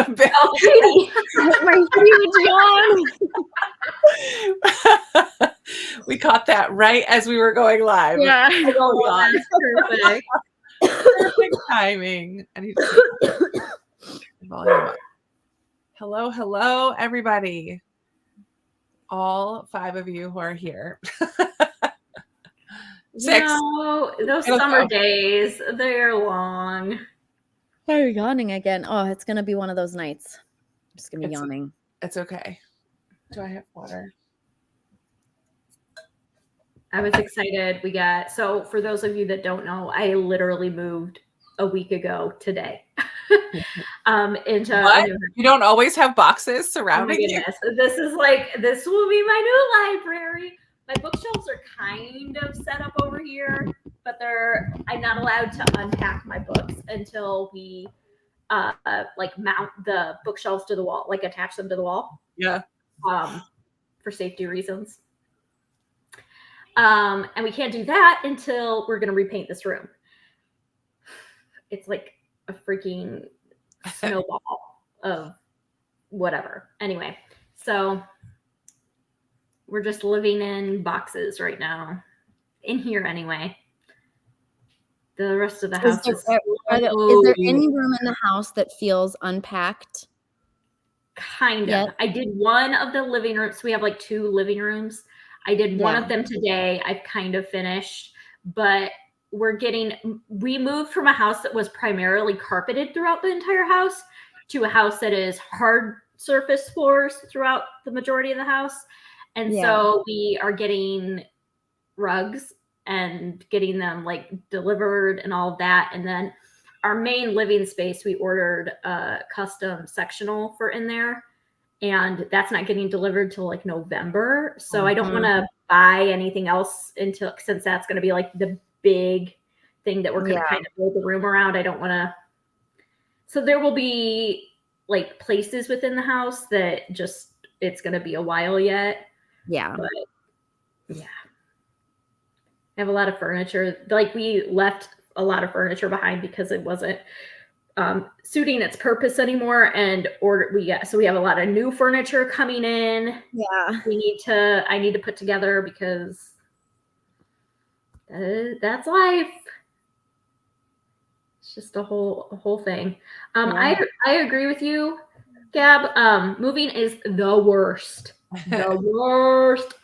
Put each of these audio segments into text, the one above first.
Oh, Katie. My huge yawn. We caught that right as we were going live. Yeah. Oh, God. Perfect. Perfect timing. I need to turn the volume up. Hello, everybody. All 5 of you who are here. 6. Those summer days, they're long. Why are you yawning again? Oh, it's going to be one of those nights. I'm just going to be yawning. It's okay. Do I have water? I was excited. So for those of you that don't know, I literally moved a week ago today. Into what? You don't always have boxes surrounding you? This will be my new library. My bookshelves are kind of set up over here, but I'm not allowed to unpack my books until we mount the bookshelves to the wall, like attach them to the wall. Yeah. For safety reasons. And we can't do that until we're going to repaint this room. It's like a freaking snowball of whatever. Anyway, so we're just living in boxes right now. In here anyway. The rest of the house is there any room in the house that feels unpacked? Kind of. I did one of the living rooms. So we have like 2 living rooms. I did one of them today. I've kind of finished, but we moved from a house that was primarily carpeted throughout the entire house to a house that is hard surface floors throughout the majority of the house. And so we are getting rugs and getting them like delivered and all of that. And then our main living space, we ordered a custom sectional for in there. And that's not getting delivered till like November. So I don't want to buy anything else since that's going to be like the big thing that we're going to kind of build the room around. I don't want to. So there will be like places within the house that it's going to be a while yet. Yeah. But yeah. I have a lot of furniture. Like we left a lot of furniture behind because it wasn't suiting its purpose anymore, and we have a lot of new furniture coming in. Yeah, I need to put together because that's life. It's just a whole thing. I agree with you, Gab. Moving is the worst. The worst.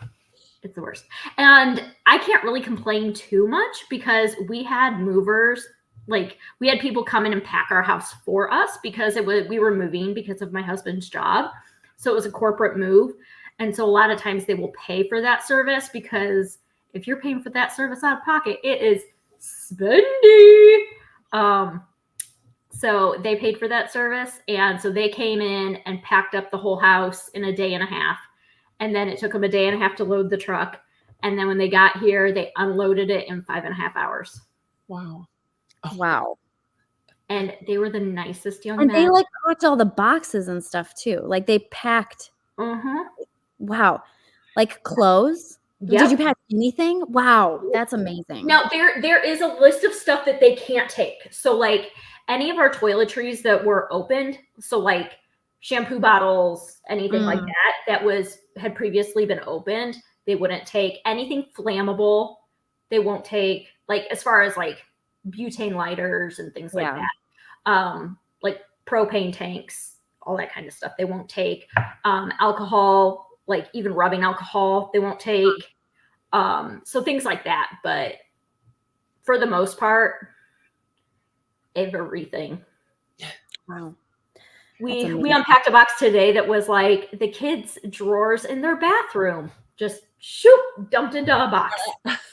It's the worst, and I can't really complain too much because we had movers. Like we had people come in and pack our house for us because we were moving because of my husband's job. So it was a corporate move. And so a lot of times they will pay for that service because if you're paying for that service out of pocket, it is spendy. So they paid for that service. And so they came in and packed up the whole house in a day and a half. And then it took them a day and a half to load the truck. And then when they got here, they unloaded it in 5.5 hours. Wow. Oh. Wow. And they were the nicest young men. And they like packed all the boxes and stuff too. Like they packed. Wow. Like clothes. Yep. Did you pack anything? Wow. That's amazing. Now there is a list of stuff that they can't take. So like any of our toiletries that were opened. So like shampoo bottles, anything like that had previously been opened. They wouldn't take anything flammable. They won't take like as far as like butane lighters and things like that. Like propane tanks, all that kind of stuff. They won't take alcohol, like even rubbing alcohol, they won't take. So things like that. But for the most part, everything. Wow. We unpacked a box today that was like the kids' drawers in their bathroom. Just dumped into a box.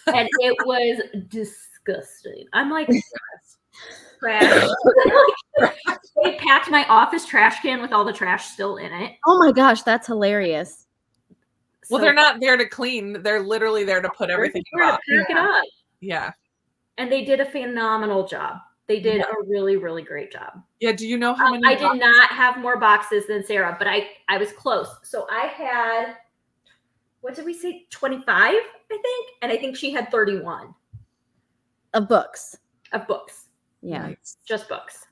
And it was disgusting. I'm like, trash. They packed my office trash can with all the trash still in it. Oh my gosh, that's hilarious. Well, they're not there to clean. They're literally there to put everything in the box. Pack it up. Yeah. And they did a phenomenal job. They did a really, really great job. Yeah. Do you know how many? I did not have more boxes than Sarah, but I was close. So I had, what did we say? 25, I think. And I think she had 31. Of books. Of books. Yeah. Just books.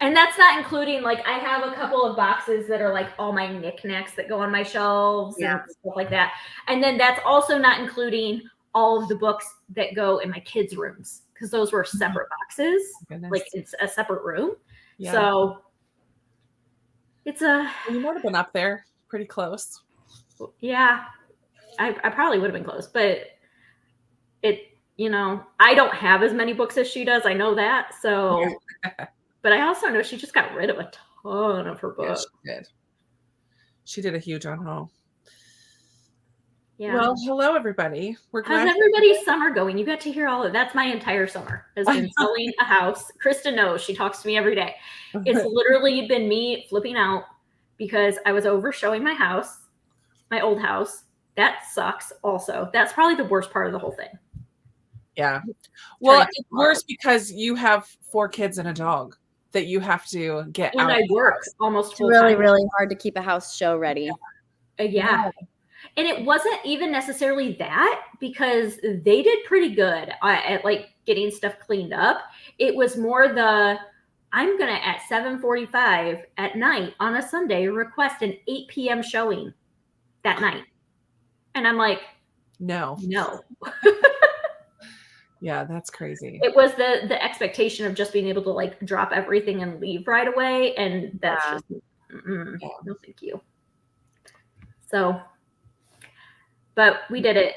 And that's not including, like, I have a couple of boxes that are like all my knickknacks that go on my shelves and stuff like that. And then that's also not including all of the books that go in my kids' rooms, because those were separate boxes. Like, it's a separate room. Yeah. So it's you might have been up there pretty close. Yeah. I probably would have been close, but I don't have as many books as she does. I know that. So but I also know she just got rid of a ton of her books. Yeah, she did a huge unhaul. Yeah. Well, hello everybody. How's everybody's summer going? You got to hear all of that's my entire summer has been selling a house. Krista knows, she talks to me every day. It's literally been me flipping out because I was over showing my house, my old house. That sucks also. That's probably the worst part of the whole thing. Yeah. Well, it's worse because you have 4 kids and a dog that you have to get out. And I work almost full time. It's really hard to keep a house show ready. Yeah. And it wasn't even necessarily that, because they did pretty good at like getting stuff cleaned up. It was more I'm going to, at 7:45 at night on a Sunday, request an 8 p.m. showing that night. And I'm like, no. Yeah, that's crazy. It was the expectation of just being able to like drop everything and leave right away. And that's just, no, thank you. So, but we did it.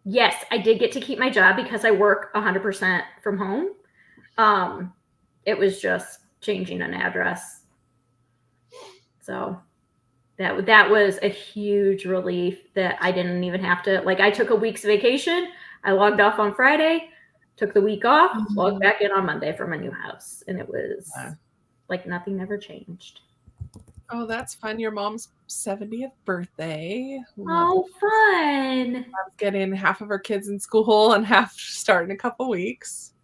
Yes, I did get to keep my job because I work 100% from home. It was just changing an address. So that was a huge relief that I didn't even have to, like, I took a week's vacation. I logged off on Friday, took the week off, logged back in on Monday for my new house. And it was like nothing ever changed. Oh, that's fun. Your mom's 70th birthday. Oh, fun. I'm getting half of her kids in school and half start in a couple weeks.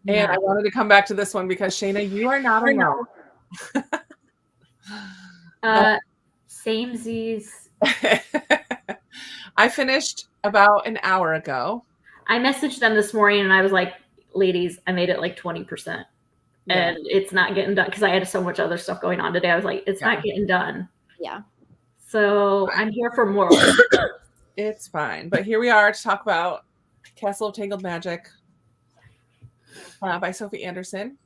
Yeah. And I wanted to come back to this one because Shayna, you are not alone. Samesies. I finished about an hour ago. I messaged them this morning and I was like, ladies, I made it like 20%. And it's not getting done because I had so much other stuff going on today. I was like, it's not getting done. Yeah. So I'm here for more. It's fine. But here we are to talk about Castle of Tangled Magic by Sophie Anderson.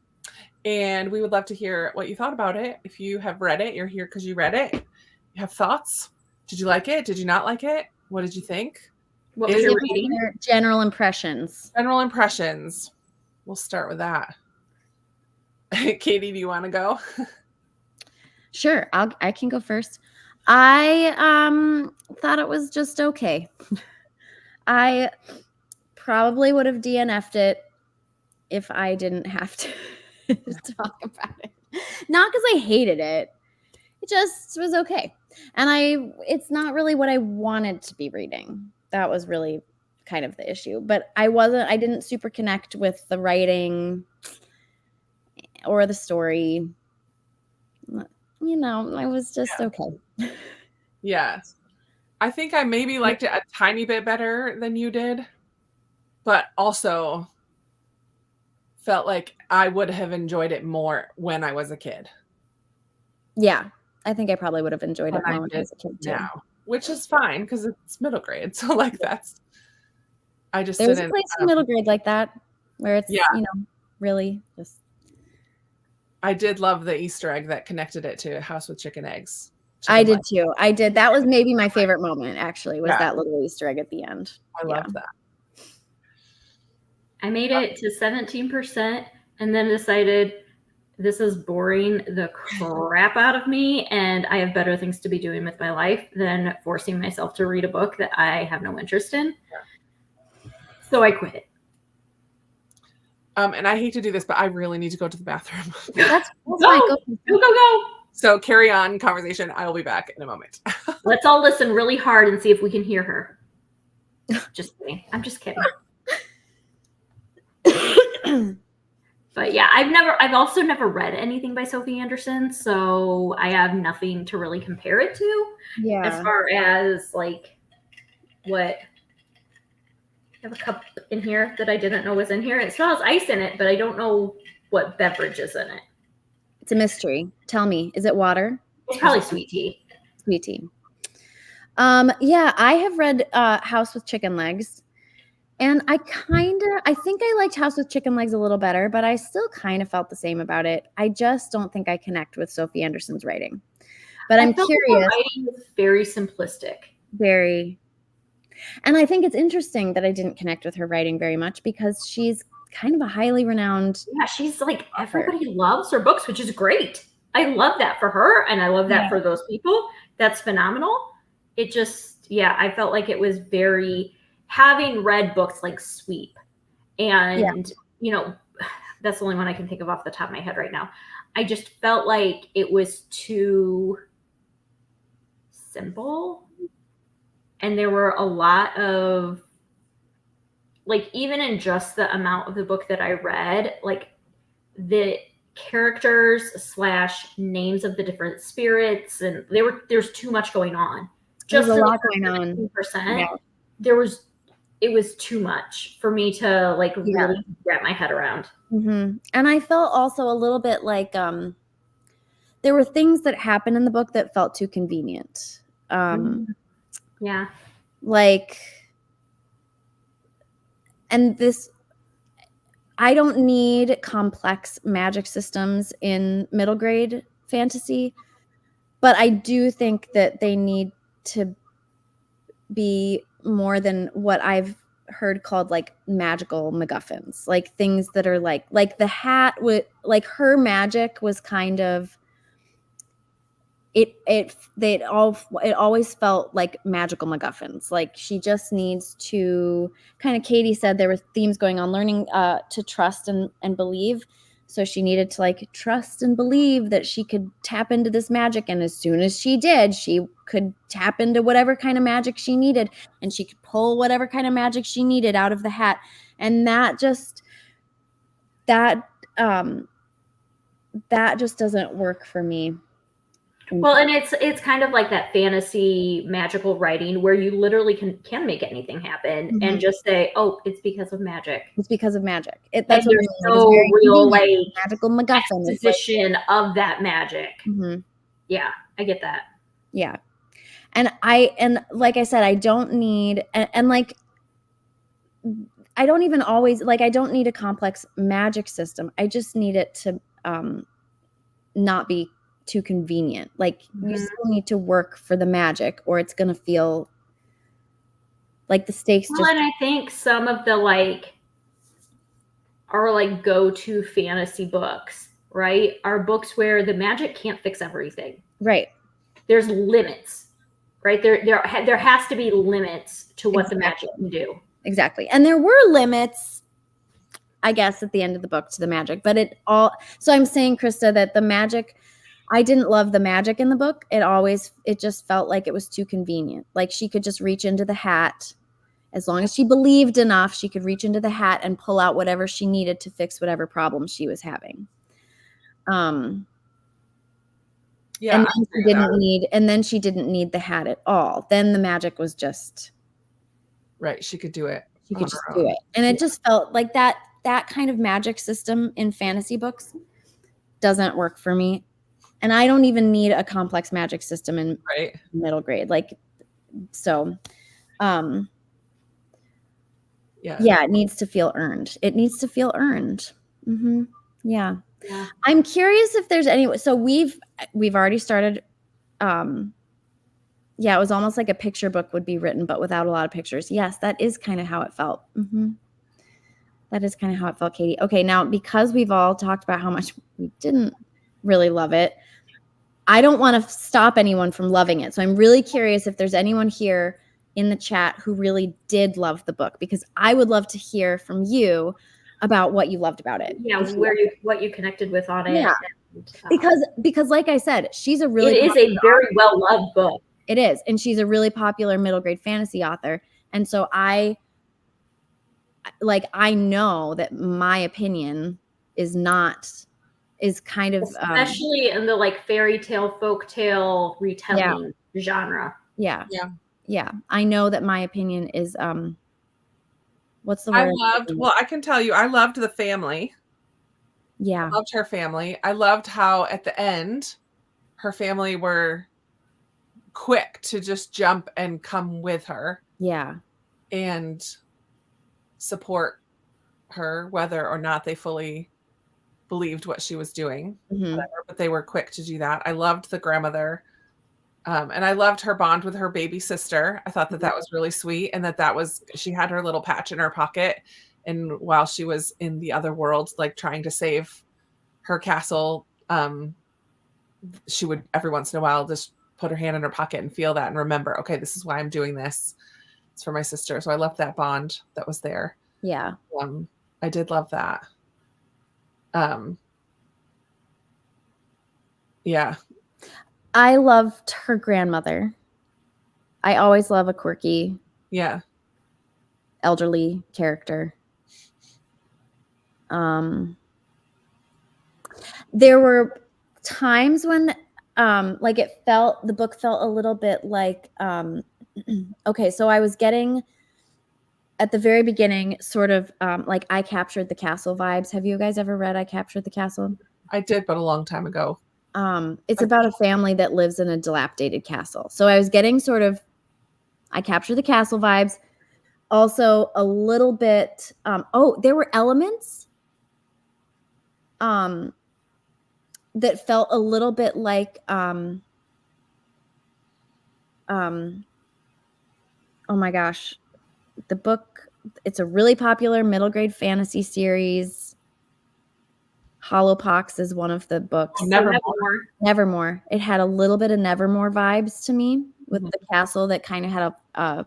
And we would love to hear what you thought about it. If you have read it, you're here because you read it. You have thoughts? Did you like it? Did you not like it? What did you think? What was your reading? General impressions. General impressions. We'll start with that. Katie, do you want to go? Sure, I can go first. I thought it was just okay. I probably would have DNF'd it if I didn't have to talk about it. Not because I hated it. It just was okay. And it's not really what I wanted to be reading. That was really kind of the issue. But I didn't super connect with the writing or the story. You know, I was just okay. Yeah. I think I maybe liked it a tiny bit better than you did, but also felt like I would have enjoyed it more when I was a kid. Yeah. I think I probably would have enjoyed it more when I was a kid too. Now, which is fine because it's middle grade. So like there's a place in middle grade like that where it's, really just. I did love the Easter egg that connected it to House with Chicken Eggs. I did too. I did. That was maybe my favorite moment, actually, was that little Easter egg at the end. I love that. I made it to 17% and then decided this is boring the crap out of me and I have better things to be doing with my life than forcing myself to read a book that I have no interest in. Yeah. So I quit it. And I hate to do this, but I really need to go to the bathroom. That's fine. Go. So carry on conversation. I will be back in a moment. Let's all listen really hard and see if we can hear her. Just kidding. I'm just kidding. But yeah, I've also never read anything by Sophie Anderson, so I have nothing to really compare it to. Yeah. As far as like what. I have a cup in here that I didn't know was in here. It still has ice in it, but I don't know what beverage is in it. It's a mystery. Tell me, is it water? It's probably sweet tea. Sweet tea. Yeah, I have read House with Chicken Legs, and I think I liked House with Chicken Legs a little better, but I still kind of felt the same about it. I just don't think I connect with Sophie Anderson's writing. But I'm curious. Like her writing is very simplistic. Very. And I think it's interesting that I didn't connect with her writing very much because she's kind of a highly renowned. Yeah, she's like, everybody loves her books, which is great. I love that for her, and I love that for those people. That's phenomenal. It just, I felt like it was very, having read books like Sweep, and, that's the only one I can think of off the top of my head right now. I just felt like it was too simple. And there were a lot of, like, even in just the amount of the book that I read, like, the characters / names of the different spirits, and there's too much going on. There's a lot going on. It was too much for me to like really wrap my head around. Mm-hmm. And I felt also a little bit like there were things that happened in the book that felt too convenient. Yeah. Like, and this, I don't need complex magic systems in middle grade fantasy, but I do think that they need to be more than what I've heard called like magical MacGuffins, like things that are like the hat would, like her magic was kind of, it always felt like magical MacGuffins. Like she just needs to, kind of, Katie said there were themes going on, learning to trust and believe. So she needed to like trust and believe that she could tap into this magic. And as soon as she did, she could tap into whatever kind of magic she needed, and she could pull whatever kind of magic she needed out of the hat. And that just doesn't work for me. Well, and it's kind of like that fantasy magical writing where you literally can make anything happen and just say, "Oh, it's because of magic." It's because of magic. That's what no real like magical MacGuffin exposition of that magic. Mm-hmm. Yeah, I get that. Yeah, and like I said, I don't need and like I don't even always like I don't need a complex magic system. I just need it to not be too convenient. Like you still need to work for the magic, or it's gonna feel like the stakes. Well, and I think some of the like our like go-to fantasy books, right, are books where the magic can't fix everything. Right. There's limits, right? There has to be limits to what the magic can do. Exactly. And there were limits, I guess, at the end of the book to the magic, but so I'm saying, Krista, that the magic, I didn't love the magic in the book. It just felt like it was too convenient. Like she could just reach into the hat. As long as she believed enough, she could reach into the hat and pull out whatever she needed to fix whatever problem she was having. Yeah. And then she didn't need the hat at all. Then the magic was just right. She could do it. She could just do it. And it just felt like that kind of magic system in fantasy books doesn't work for me. And I don't even need a complex magic system in middle grade. Like, so, yeah, it needs to feel earned. It needs to feel earned. Mm-hmm. Yeah. I'm curious if there's any, so we've already started. Yeah, it was almost like a picture book would be written, but without a lot of pictures. Yes, that is kind of how it felt. Mm-hmm. That is kind of how it felt, Katie. Okay, now because we've all talked about how much we didn't really love it, I don't want to stop anyone from loving it. So I'm really curious if there's anyone here in the chat who really did love the book, because I would love to hear from you about what you loved about it. Yeah, what you connected with on it. Yeah. Because like I said, it is a very well-loved book. It is. And she's a really popular middle grade fantasy author. And so I know that my opinion is kind of especially in the like fairy tale, folk tale retelling genre. Yeah. I know that my opinion is what's the word? I can tell you, I loved the family. Yeah. I loved her family. I loved how at the end, her family were quick to just jump and come with her. Yeah. And support her, whether or not they fully believed what she was doing, whatever, but they were quick to do that. I loved the grandmother. And I loved her bond with her baby sister. I thought that was really sweet. And she had her little patch in her pocket. And while she was in the other world, like trying to save her castle, she would every once in a while just put her hand in her pocket and feel that and remember, okay, this is why I'm doing this. It's for my sister. So I loved that bond that was there. Yeah. I did love that. Yeah. I loved her grandmother. I always love a quirky, elderly character. There were times when the book felt a little bit like okay, so I was getting at the very beginning sort of like I Captured the Castle vibes. Have you guys ever read I Captured the Castle? I did, but a long time ago. It's about a family that lives in a dilapidated castle. So I was getting sort of I Captured the Castle vibes. Also a little bit there were elements that felt a little bit like oh my gosh, the book, it's a really popular middle grade fantasy series. Hollowpox is one of the books. Nevermore. It had a little bit of Nevermore vibes to me with the castle that kind of had a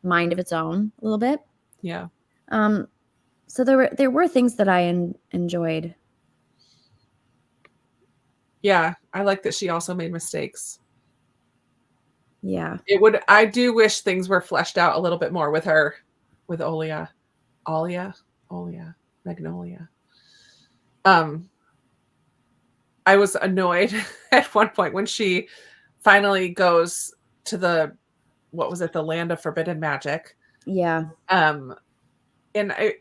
mind of its own a little bit. Yeah. So there were things that I enjoyed. Yeah, I like that she also made mistakes. Yeah. I do wish things were fleshed out a little bit more with her, with Magnolia. I was annoyed at one point when she finally goes to the Land of Forbidden Magic. Yeah.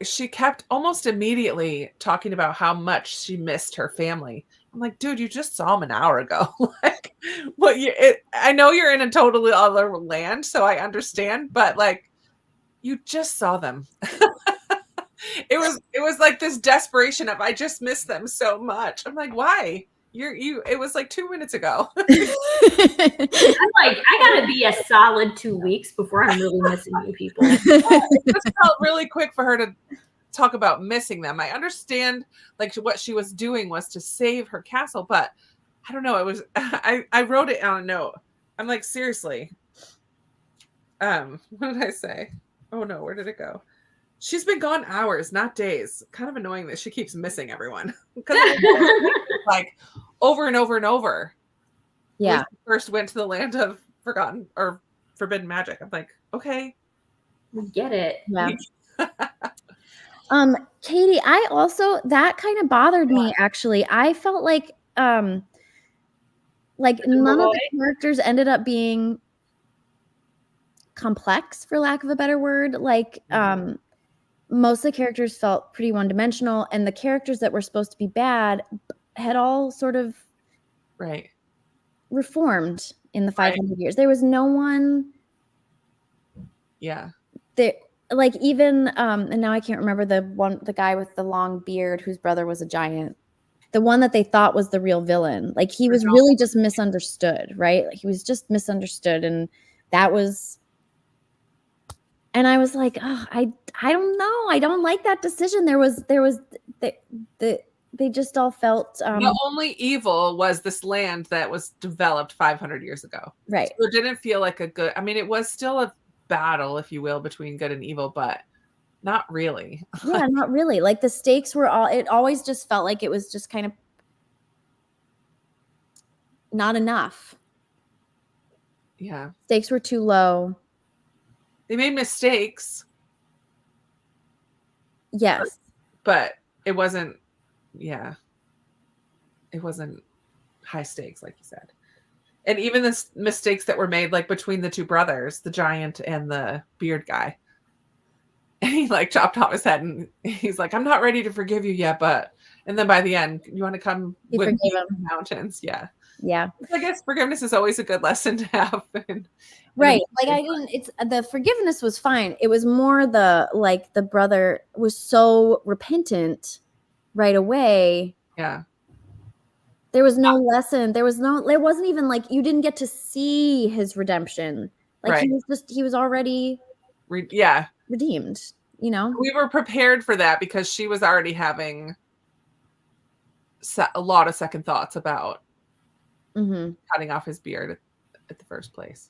She kept almost immediately talking about how much she missed her family. I'm like, dude, you just saw them an hour ago. Like, I know you're in a totally other land, so I understand, but like, you just saw them. It was like this desperation of, I just miss them so much. I'm like, why? It was like 2 minutes ago. I'm like, I gotta be a solid 2 weeks before I'm really missing you people. It just felt really quick for her to talk about missing them. I understand like what she was doing was to save her castle, but I don't know. It was I wrote it on a note. I'm like, seriously. What did I say? Oh no, where did it go? She's been gone hours, not days. Kind of annoying that she keeps missing everyone. Because like over and over and over. Yeah. When she first went to the land of forbidden magic. I'm like, okay. We get it. Yeah. Katie, I also, that kind of bothered me actually. I felt like none of the characters ended up being complex, for lack of a better word. Like most of the characters felt pretty one-dimensional, and the characters that were supposed to be bad had all sort of reformed in the 500 years. There was no one that, like, even and now I can't remember the guy with the long beard whose brother was a giant, the one that they thought was the real villain. Like, he was really just misunderstood, right? Like, he was just misunderstood, and that was, and I was like, oh, I don't know, I don't like that decision. They just all felt the only evil was this land that was developed 500 years ago, right? So it didn't feel like a good, I mean, it was still a battle, if you will, between good and evil, but not really. Yeah, not really. Like, the stakes were it always just felt like it was just kind of not enough. Yeah, stakes were too low. They made mistakes. Yes, but it wasn't high stakes, like you said. And even the mistakes that were made, like between the two brothers, the giant and the beard guy, and he like chopped off his head, and he's like, I'm not ready to forgive you yet, and And then by the end, you want to come He with me forgave to him. the mountains. Yeah. Yeah. I guess forgiveness is always a good lesson to have. Right. Like I didn't, it's the forgiveness was fine. It was more the brother was so repentant right away. Yeah. There was no lesson. There wasn't even like, you didn't get to see his redemption. Like Right. he was already redeemed, you know? We were prepared for that because she was already having a lot of second thoughts about cutting off his beard at the first place.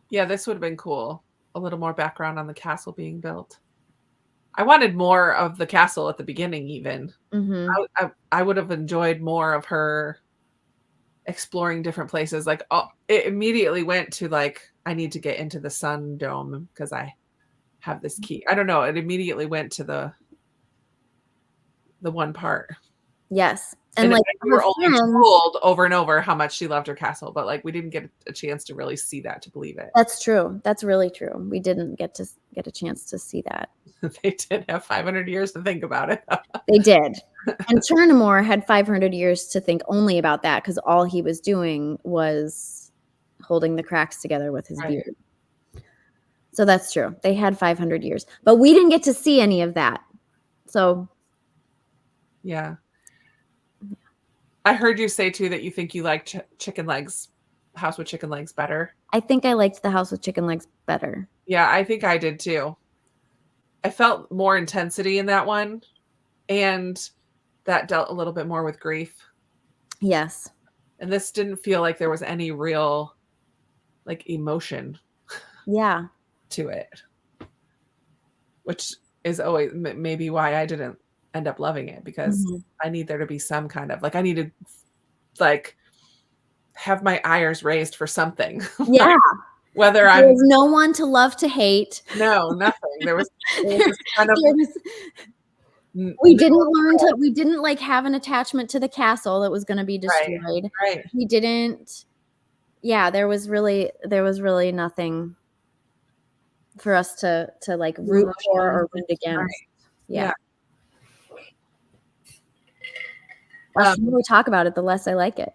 Yeah, this would have been cool. A little more background on the castle being built. I wanted more of the castle at the beginning, even. I would have enjoyed more of her exploring different places. Like, it immediately went to like, I need to get into the sun dome because I have this key. I don't know. It immediately went to the one part. Yes. And like we were only told over and over how much she loved her castle, but like we didn't get a chance to really see that to believe it. That's true. That's really true. We didn't get a chance to see that. They did have 500 years to think about it. They did. And Chernamore had 500 years to think only about that because all he was doing was holding the cracks together with his beard. So that's true. They had 500 years, but we didn't get to see any of that. So yeah. I heard you say too that you think you like chicken legs, House with Chicken Legs better. I think I liked the House with Chicken Legs better. Yeah, I think I did too. I felt more intensity in that one, and that dealt a little bit more with grief. Yes. And this didn't feel like there was any real like emotion. Yeah. To it, which is always maybe why I didn't end up loving it, because I need there to be some kind of like, I need to like have my ires raised for something. Yeah. Like, whether there was no one to love to hate. No, nothing. There was kind of we didn't like have an attachment to the castle that was going to be destroyed. Right. We didn't. Yeah, there was really nothing for us to like root for or root against. Right. Yeah. The more we talk about it, the less I like it.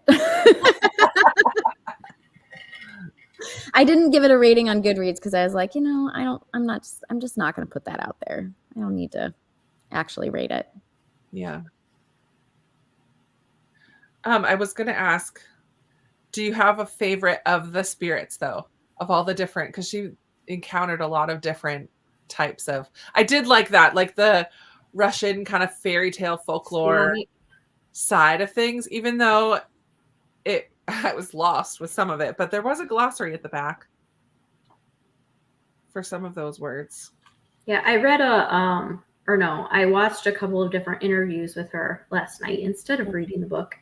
I didn't give it a rating on Goodreads because I was like, I'm just not going to put that out there. I don't need to actually rate it. Yeah. I was going to ask, do you have a favorite of the spirits though? Of all the different, because she encountered a lot of different types of, I did like that, like the Russian kind of fairy tale folklore side of things, even though I was lost with some of it, but there was a glossary at the back for some of those words. Yeah, I read I watched a couple of different interviews with her last night instead of reading the book.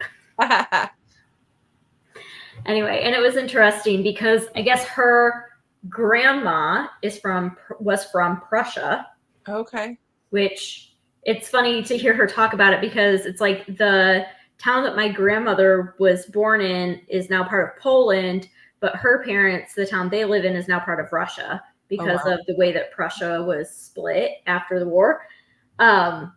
Anyway, and it was interesting because I guess her grandma was from Prussia. Okay. Which it's funny to hear her talk about it because it's like the town that my grandmother was born in is now part of Poland, but her parents, the town they live in, is now part of Russia because of the way that Prussia was split after the war. And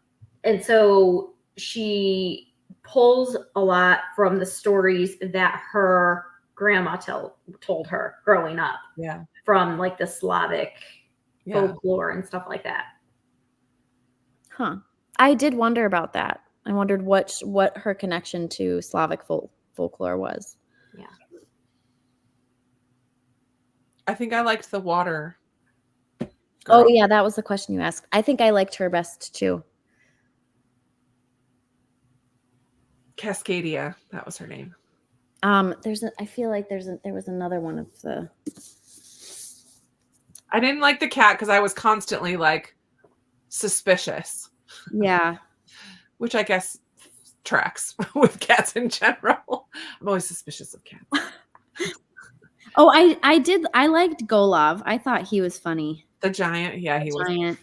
so she pulls a lot from the stories that her grandma told her growing up. Yeah. From like the Slavic folklore and stuff like that. Huh. I did wonder about that. I wondered what her connection to Slavic folklore was. Yeah. I think I liked the water girl. Oh yeah, that was the question you asked. I think I liked her best too. Cascadia, that was her name. I feel like there was another one of the. I didn't like the cat because I was constantly like suspicious. Yeah. Which I guess tracks with cats in general. I'm always suspicious of cats. Oh, I liked Golov. I thought he was funny. The giant, yeah, he was. Giant.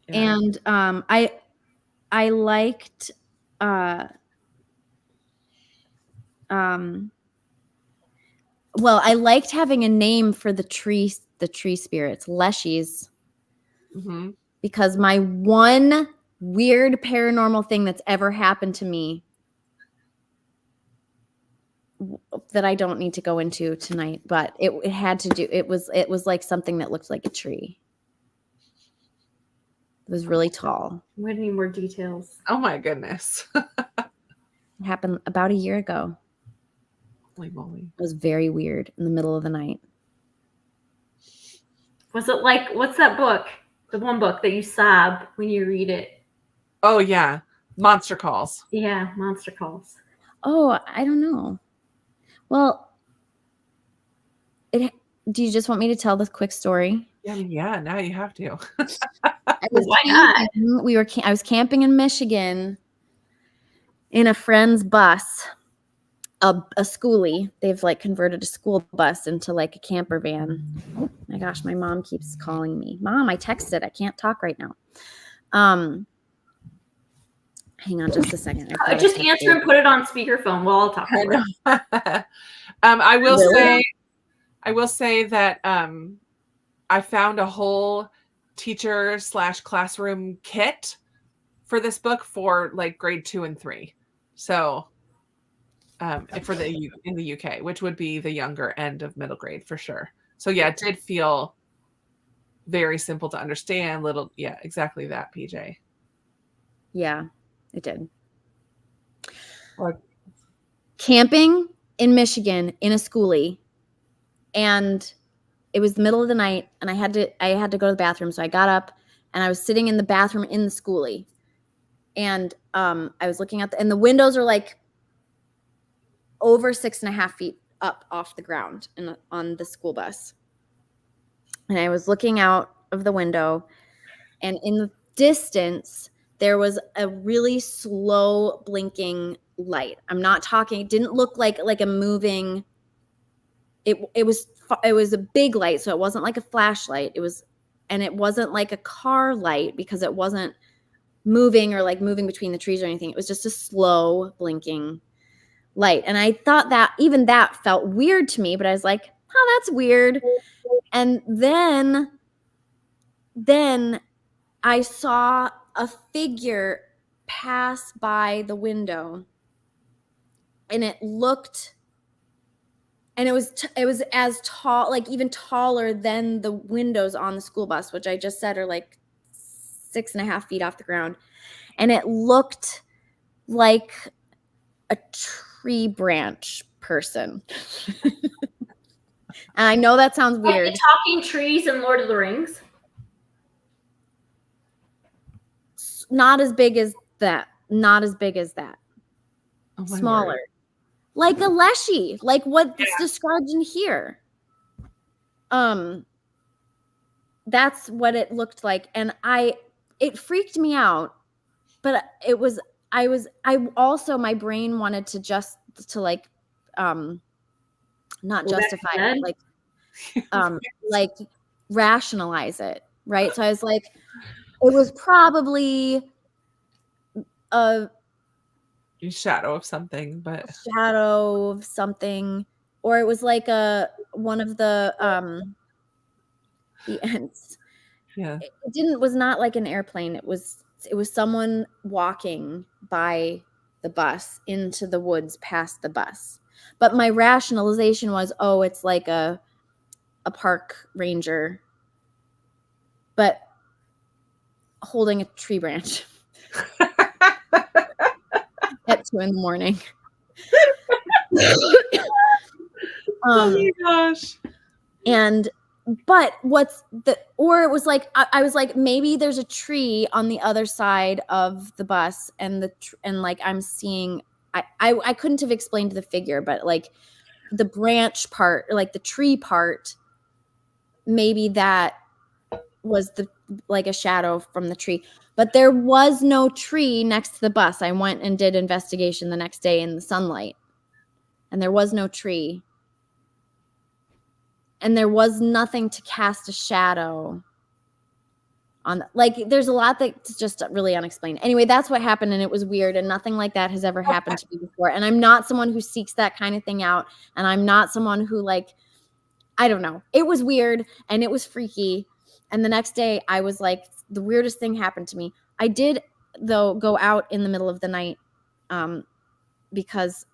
Yeah. And I liked well, I liked having a name for the tree spirits, leshies, because my one weird paranormal thing that's ever happened to me that I don't need to go into tonight, but it had to do, it was like something that looked like a tree. It was really tall. We need more details. Oh my goodness. It happened about a year ago. Holy moly. It was very weird in the middle of the night. Was it like, what's that book? The one book that you sob when you read it? Oh yeah. Monster Calls. Yeah, Monster Calls. Oh, I don't know. Well, do you just want me to tell this quick story? Yeah, now you have to. Why not? I was camping in Michigan in a friend's bus, a schoolie. They've like converted a school bus into like a camper van. Oh my gosh, my mom keeps calling me. Mom, I texted. I can't talk right now. Hang on just a second. Just answer and put it on speakerphone while I'll talk to her. I will say that I found a whole teacher / classroom kit for this book for like grade 2 and 3. So for in the UK, which would be the younger end of middle grade for sure. So yeah, it did feel very simple to understand. Yeah, exactly that, PJ. Yeah, it did. Like, camping in Michigan in a schoolie, and it was the middle of the night, and I had to go to the bathroom, so I got up and I was sitting in the bathroom in the schoolie, and I was looking at and the windows are like over 6.5 feet up off the ground on the school bus, and I was looking out of the window, and in the distance there was a really slow blinking light. I'm not talking, it didn't look like a moving, it was a big light, so it wasn't like a flashlight. And it wasn't like a car light because it wasn't moving or like moving between the trees or anything. It was just a slow blinking light. And I thought that even that felt weird to me, but I was like, oh, that's weird. And then I saw a figure pass by the window, and it looked, and it was as tall, like even taller than the windows on the school bus, which I just said are like 6.5 feet off the ground. And it looked like a tree branch person. And I know that sounds weird. Like the talking trees in Lord of the Rings? Not as big as that. oh Smaller. Word. Like a leshy, like what's described in here. That's what it looked like. And it freaked me out, but I also, my brain wanted to like, not justify it, like rationalize it. Right. So I was like, it was probably a shadow of something, or it was like one of the ends. Yeah. It was not like an airplane. It was someone walking by the bus into the woods past the bus. But my rationalization was, oh, it's like a park ranger, but holding a tree branch at 2 a.m. Oh my gosh. But or it was like, I was like, maybe there's a tree on the other side of the bus, and like I'm seeing, I couldn't have explained the figure, but like the branch part, or like the tree part, maybe that was like a shadow from the tree. But there was no tree next to the bus. I went and did investigation the next day in the sunlight, and there was no tree. And there was nothing to cast a shadow there's a lot that's just really unexplained. Anyway, that's what happened, and it was weird, and nothing like that has ever happened to me before. And I'm not someone who seeks that kind of thing out, and I'm not someone who I don't know. It was weird and it was freaky. And the next day I was like, the weirdest thing happened to me. I did though go out in the middle of the night because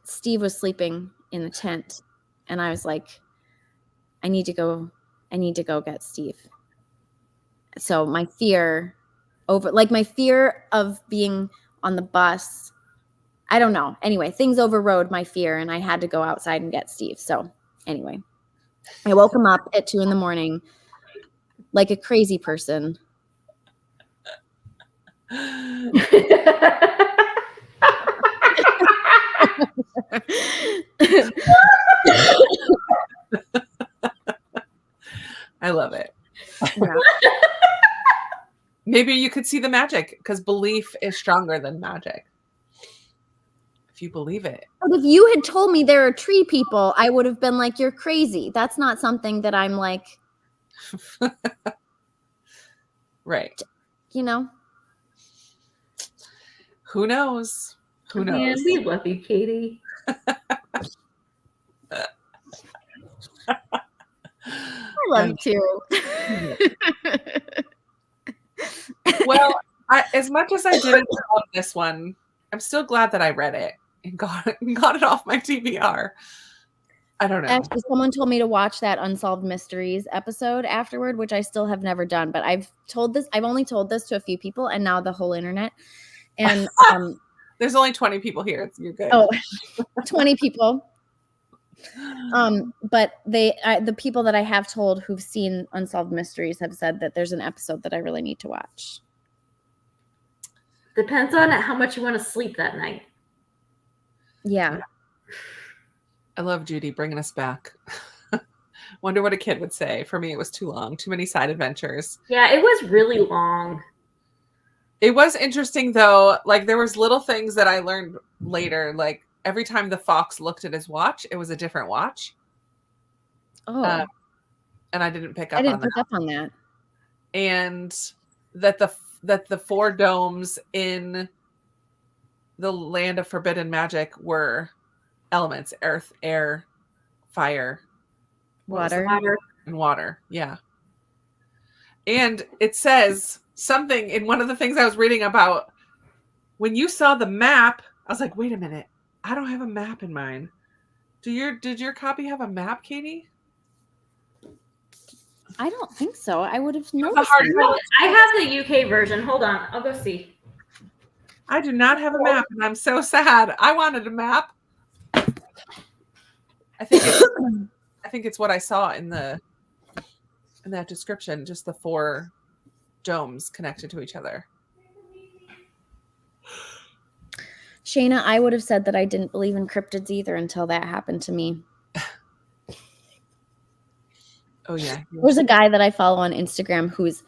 Steve was sleeping in the tent, and I was like, I need to go get Steve. So my fear of being on the bus, I don't know. Anyway, things overrode my fear, and I had to go outside and get Steve. So anyway, I woke him up at 2 a.m. like a crazy person. I love it. Yeah. Maybe you could see the magic, because belief is stronger than magic. If you believe it. But if you had told me there are tree people, I would have been like, you're crazy. That's not something that I'm like. Right. You know? Who knows? Who knows? Man, we love you, Katie. I love you too. Well, as much as I didn't love this one, I'm still glad that I read it and got it off my TBR. I don't know. Actually, someone told me to watch that Unsolved Mysteries episode afterward, which I still have never done. But I've only told this to a few people, and now the whole internet. And there's only 20 people here. You're good. Oh, 20 people. But the people that I have told who've seen Unsolved Mysteries have said that there's an episode that I really need to watch. Depends on how much you want to sleep that night. Yeah. I love Judy bringing us back. Wonder what a kid would say. For me, it was too long. Too many side adventures. Yeah, it was really long. It was interesting, though. Like, there was little things that I learned later. Like, every time the fox looked at his watch, it was a different watch. Oh. And I didn't pick up on that. I didn't pick up on that. And that the 4 domes in the land of forbidden magic were elements: earth, air, fire, water. And water. Yeah. And it says something in one of the things I was reading about, when you saw the map, I was like, wait a minute, I don't have a map in mine. Did your copy have a map, Katie? I don't think so. I would have noticed. I have the UK version. Hold on. I'll go see. I do not have a map, and I'm so sad. I wanted a map. I think it's what I saw in that description, just the 4 domes connected to each other. Shayna, I would have said that I didn't believe in cryptids either until that happened to me. Oh, yeah. There's a guy that I follow on Instagram who's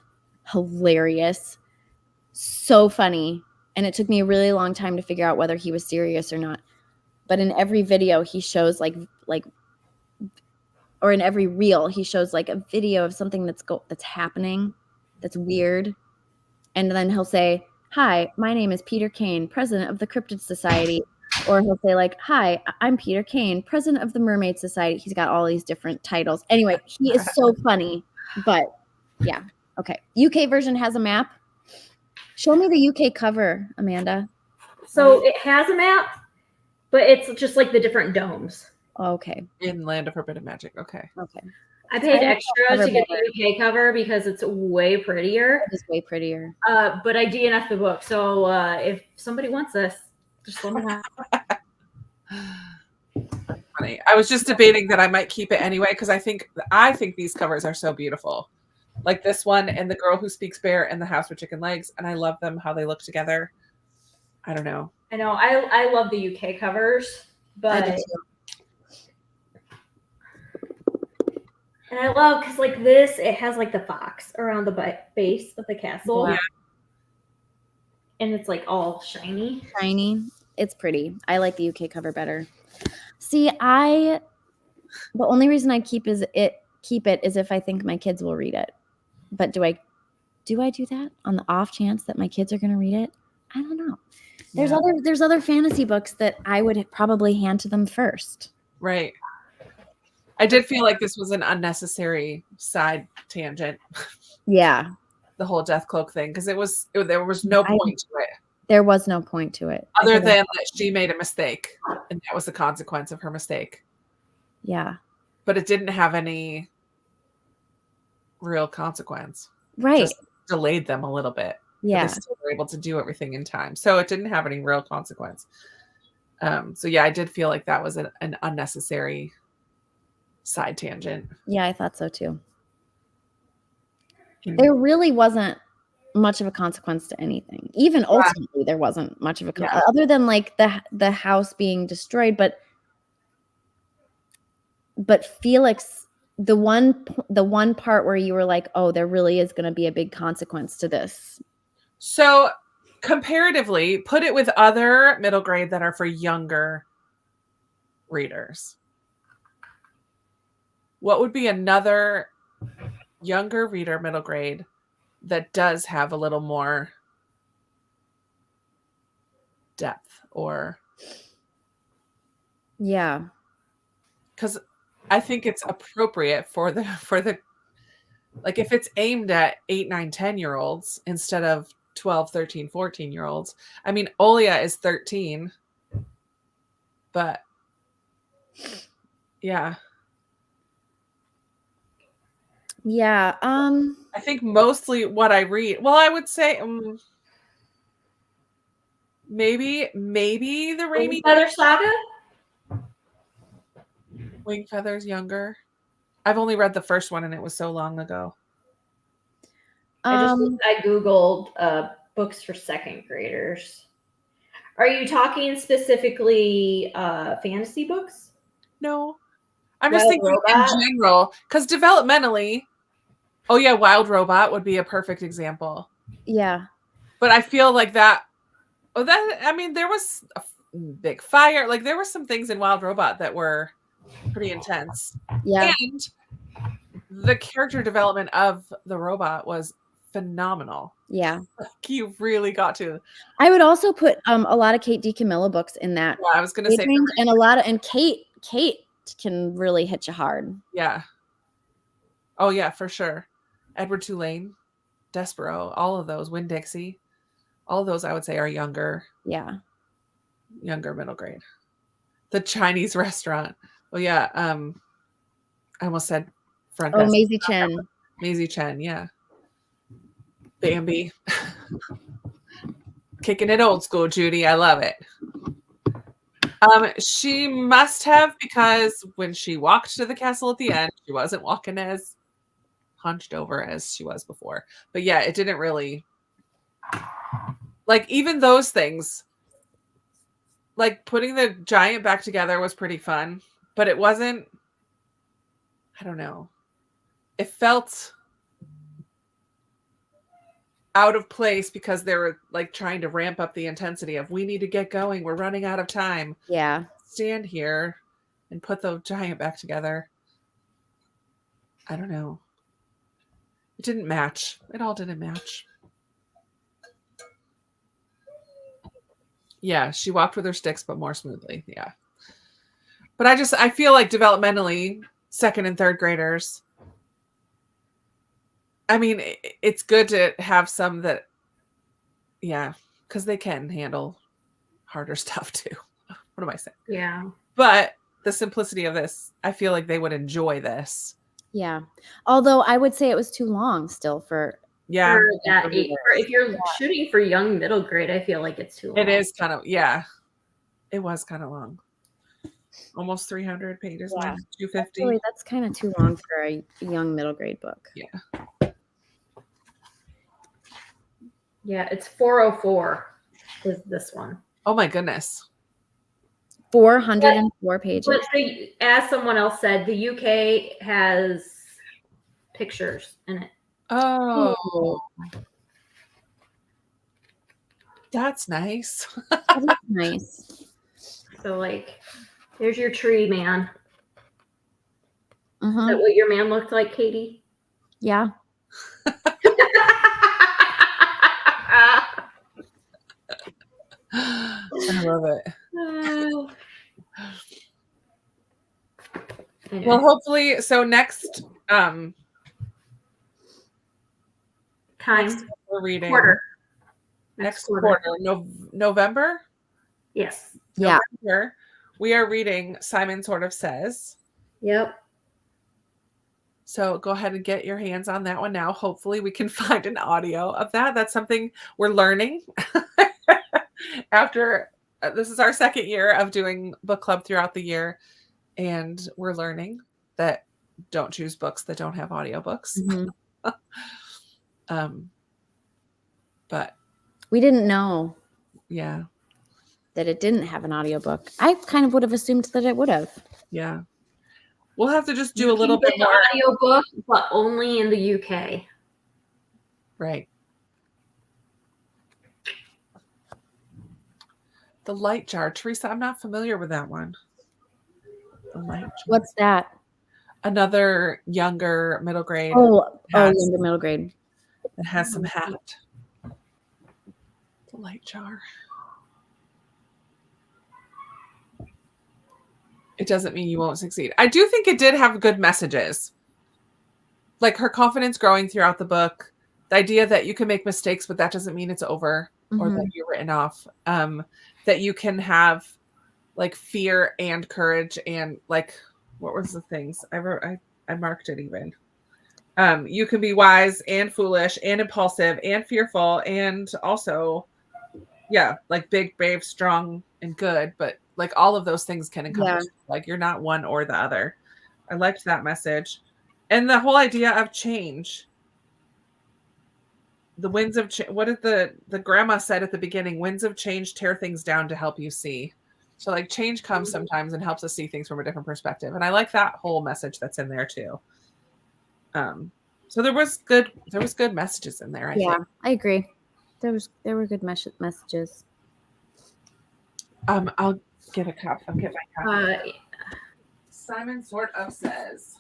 hilarious. So funny. And it took me a really long time to figure out whether he was serious or not. But in every video, he shows or in every reel, he shows like a video of something that's happening, that's weird. And then he'll say, "Hi, my name is Peter Kane, president of the Cryptid Society." Or he'll say like, "Hi, I'm Peter Kane, president of the Mermaid Society." He's got all these different titles. Anyway, he is so funny. But yeah, okay. UK version has a map. Show me the UK cover, Amanda. So it has a map, but it's just like the different domes. Oh, okay. In Land of Forbidden Magic. Okay. Okay. I paid extra to get the UK cover because it's way prettier. It is way prettier. But I DNF the book. So if somebody wants this, just let me know. Funny. I was just debating that I might keep it anyway, because I think these covers are so beautiful. Like this one and The Girl Who Speaks Bear and The House with Chicken Legs. And I love them, how they look together. I don't know. I know. I love the UK covers, but and I love because like this, it has like the fox around the base of the castle. Yeah. And it's like all shiny. It's pretty. I like the UK cover better. See, the only reason I keep it keep it is if I think my kids will read it. But do I do that on the off chance that my kids are going to read it? I don't know. There's other fantasy books that I would probably hand to them first. Right. I did feel like this was an unnecessary side tangent. Yeah. The whole Death Cloak thing, because there was no point to it. There was no point to it. Other than that she made a mistake, and that was the consequence of her mistake. Yeah. But it didn't have any real consequence. Right. Just delayed them a little bit. Yeah. But they still were able to do everything in time. So it didn't have any real consequence. So yeah, I did feel like that was an unnecessary side tangent. Yeah, I thought so too. There really wasn't much of a consequence to anything. Even ultimately, there wasn't much of a other than like the house being destroyed. But Felix, the one part where you were like, oh, there really is going to be a big consequence to this. So comparatively, put it with other middle grade that are for younger readers. What would be another younger reader, middle grade, that does have a little more depth? Or yeah, because I think it's appropriate for the like, if it's aimed at 8, 9, 10-year-olds instead of 12, 13, 14-year-olds. I mean, Olia is 13, but yeah. Yeah. I think mostly what I read, well, I would say maybe the Raimi Wingfeather Saga. Wingfeather's younger. I've only read the first one, and it was so long ago. I googled books for second graders. Are you talking specifically fantasy books? No, I'm just thinking in general, because developmentally. Oh yeah, Wild Robot would be a perfect example. Yeah. But I feel like that. Oh, I mean, there was a big fire. Like, there were some things in Wild Robot that were pretty intense. Yeah. And the character development of the robot was phenomenal. Yeah. Like, you really got to. I would also put a lot of Kate DiCamillo books in that. Yeah, I was going to say. And Kate can really hit you hard. Yeah. Oh yeah, for sure. Edward Tulane, Despero, all of those, Winn-Dixie, all of those I would say are younger. Yeah. Younger middle grade. The Chinese restaurant. Oh yeah. I almost said front desk. Maisie Chen. Maisie Chen, yeah. Bambi. Kicking it old school, Judy. I love it. She must have, because when she walked to the castle at the end, she wasn't walking as hunched over as she was before. But yeah, it didn't really, like, even those things, like putting the giant back together was pretty fun, but it wasn't, I don't know, it felt out of place because they were like trying to ramp up the intensity of, we need to get going, we're running out of time. Yeah. Stand here and put the giant back together. I don't know. It didn't match. It all didn't match. Yeah, she walked with her sticks, but more smoothly. Yeah. But I feel like developmentally, second and third graders, I mean, it's good to have some that, yeah, because they can handle harder stuff too. What am I saying? Yeah. But the simplicity of this, I feel like they would enjoy this. Yeah. Although I would say it was too long still for. Yeah. For that age, if you're shooting for young middle grade, I feel like it's too long. It is kind of, yeah. It was kind of long. Almost 300 pages. Yeah. 250. That's kind of too long for a young middle grade book. Yeah. Yeah, it's 404 is this one. Oh my goodness. 404 pages. But as someone else said, the UK has pictures in it. Oh. That's nice. That's nice. So, like, there's your tree, man. Is that what your man looked like, Katie? Yeah. I love it. Anyway. Well, hopefully, so next time we're reading quarter. Next quarter. November? Yes. Yeah. November, we are reading Simon Sort of Says. Yep. So go ahead and get your hands on that one now. Hopefully we can find an audio of that. That's something we're learning after this is our second year of doing book club throughout the year. And we're learning that don't choose books that don't have audiobooks. But we didn't know. Yeah. That it didn't have an audiobook. I kind of would have assumed that it would have. Yeah. We'll have to just do a little bit more audiobook, but only in the UK. Right. The Light Jar. Teresa, I'm not familiar with that one. The Light Jar. What's that? Another younger middle grade. Younger middle grade. It has some hat. The Light Jar. It doesn't mean you won't succeed. I do think it did have good messages. Like her confidence growing throughout the book. The idea that you can make mistakes, but that doesn't mean it's over or that you're written off. That you can have like fear and courage and like, what was the things? I marked it even. You can be wise and foolish and impulsive and fearful and also, like big, brave, strong, and good. But like all of those things can encompass. Like you're not one or the other. I liked that message. And the whole idea of change. The winds of change. What did the grandma said at the beginning? Winds of change tear things down to help you see. So like change comes sometimes and helps us see things from a different perspective. And I like that whole message that's in there too. So there was good messages in there. I think. I agree. There were good messages. I'll get a cup. I'll get my cup. Simon Sort of Says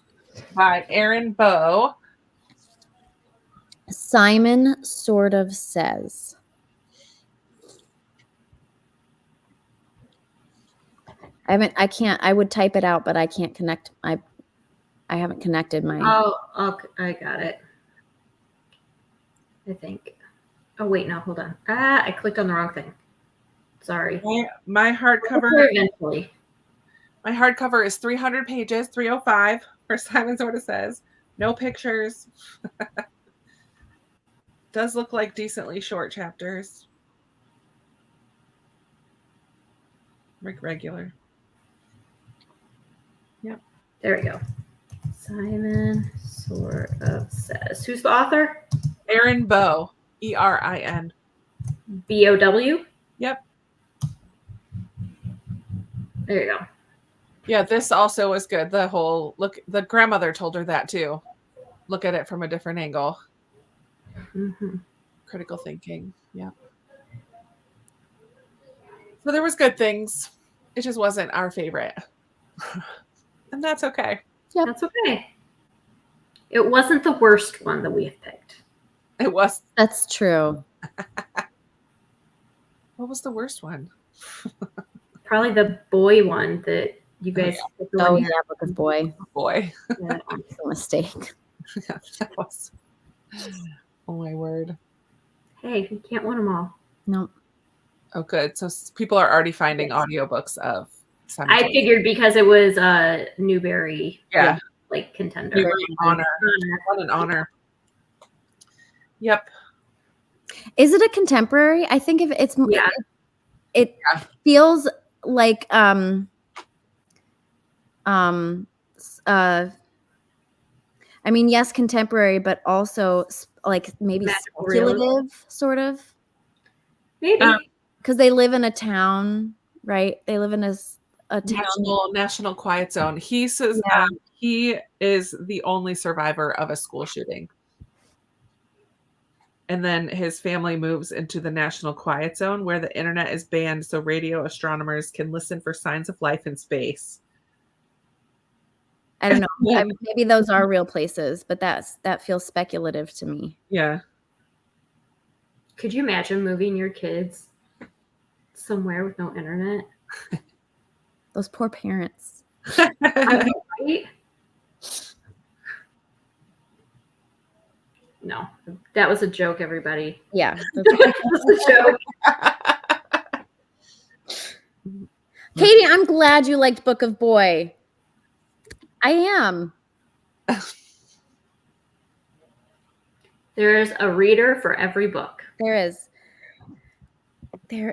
by Erin Bow. Simon Sort of Says. I would type it out, but I can't connect. I haven't connected my. Oh, okay. I got it. I think. Oh, wait, no, hold on. I clicked on the wrong thing. Sorry. My hardcover. Eventually. My hardcover is 300 pages, 305 for Simon Sort of Says. No pictures. Does look like decently short chapters. Like regular. Yep. There we go. Simon Sort of Says. Who's the author? Erin Bow. ERIN. BOW? Yep. There you go. Yeah, this also was good. The whole look, the grandmother told her that too. Look at it from a different angle. Critical thinking. Yeah. So there was good things. It just wasn't our favorite. And that's okay. Yeah, that's okay. It wasn't the worst one that we have picked. It was. That's true. What was the worst one? Probably the boy one that you guys. Oh yeah, because boy. Boy. Yeah, that's a mistake. Yeah, that was. Oh my word. Hey, you can't win them all. No. Oh, good. So people are already finding audiobooks of Simon. I figured because it was Newbery. Yeah. Like contender. Newbery honor. What an honor. Yep. Is it a contemporary? I think if it's it feels like I mean, yes, contemporary, but also like maybe speculative, sort of. Maybe because they live in a town, right? They live in a town. National quiet zone. He says he is the only survivor of a school shooting. And then his family moves into the national quiet zone where the internet is banned so radio astronomers can listen for signs of life in space. I don't know. Maybe those are real places, but that feels speculative to me. Yeah. Could you imagine moving your kids somewhere with no internet? Those poor parents. Right? No, that was a joke, everybody. Yeah. That was a joke. Katie, I'm glad you liked Book of Boy. I am. There's a reader for every book. There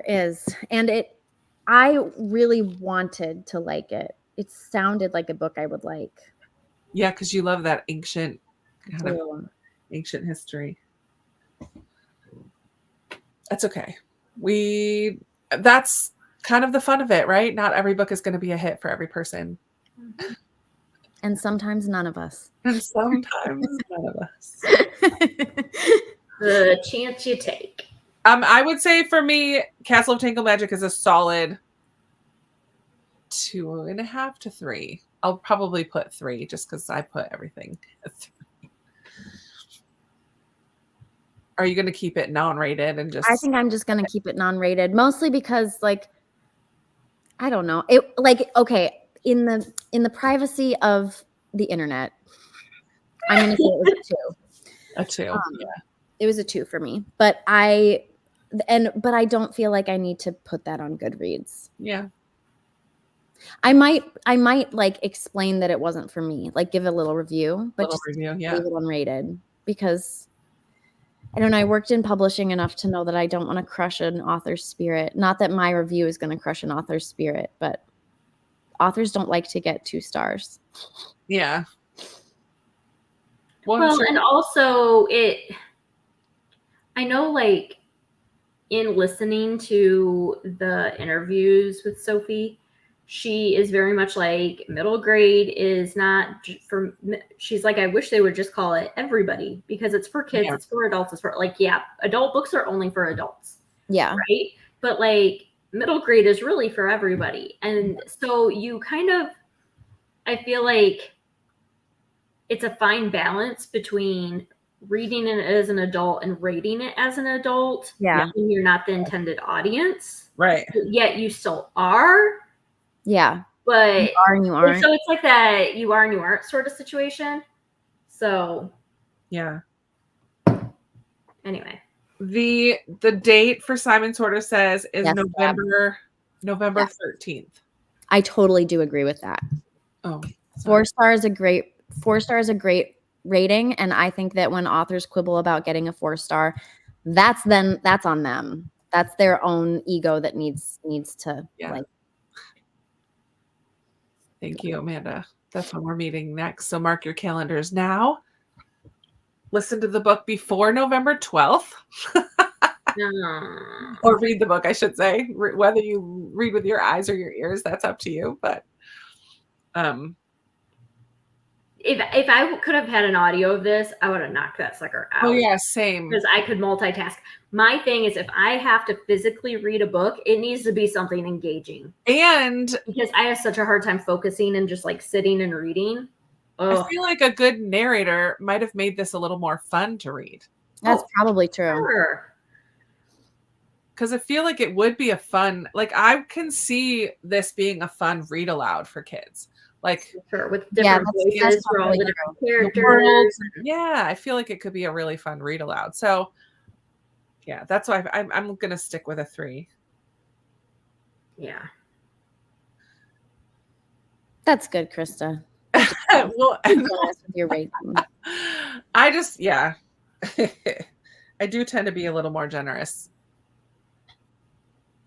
is. And I really wanted to like it. It sounded like a book I would like. Yeah, because you love that ancient history. That's okay. That's kind of the fun of it, right? Not every book is going to be a hit for every person. And sometimes none of us. And sometimes none of us. The chance you take. I would say for me, Castle of Tangled Magic is a solid 2.5 to 3. I'll probably put 3 just because I put everything at 3. Are you going to keep it non-rated and just? I think I'm just going to keep it non-rated, mostly because, like, I don't know. It okay, in the privacy of the internet, I'm going to say it was a 2. Yeah. It was a 2 for me, but I don't feel like I need to put that on Goodreads. Yeah. I might like explain that it wasn't for me, like give a little review, but just leave it unrated because I don't know. I worked in publishing enough to know that I don't want to crush an author's spirit. Not that my review is going to crush an author's spirit, but authors don't like to get 2 stars. Yeah. Well, and also I know, like, in listening to the interviews with Sophie, she is very much like middle grade is not for, she's like, I wish they would just call it everybody because it's for kids, it's for adults, it's for, like, adult books are only for adults. Yeah. Right? But, like, middle grade is really for everybody. And so you kind of, I feel like it's a fine balance between reading it as an adult and rating it as an adult. Yeah. When you're not the intended audience. Right. Yet you still are. Yeah. But you are and you aren't. So it's like that you are and you aren't sort of situation. So yeah. Anyway. The date for Simon sort of says is November 13th. I totally do agree with that. Oh. 4 stars is a great rating, and I think that when authors quibble about getting a 4-star, that's on them. That's their own ego that needs to like. Thank you, Amanda. That's when we're meeting next. So mark your calendars now. Listen to the book before November 12th. Or read the book, I should say. Whether you read with your eyes or your ears, that's up to you. But if I could have had an audio of this, I would have knocked that sucker out. Oh yeah, same. Because I could multitask. My thing is, if I have to physically read a book, it needs to be something engaging. And because I have such a hard time focusing and just like sitting and reading. I feel like a good narrator might have made this a little more fun to read. That's probably true. Sure. Because I feel like it would be a fun, like I can see this being a fun read aloud for kids. Like with different voices for all the different characters. Yeah, I feel like it could be a really fun read aloud. So yeah, that's why I'm gonna stick with a 3. Yeah. That's good, Krista. Well, with your rating. I just I do tend to be a little more generous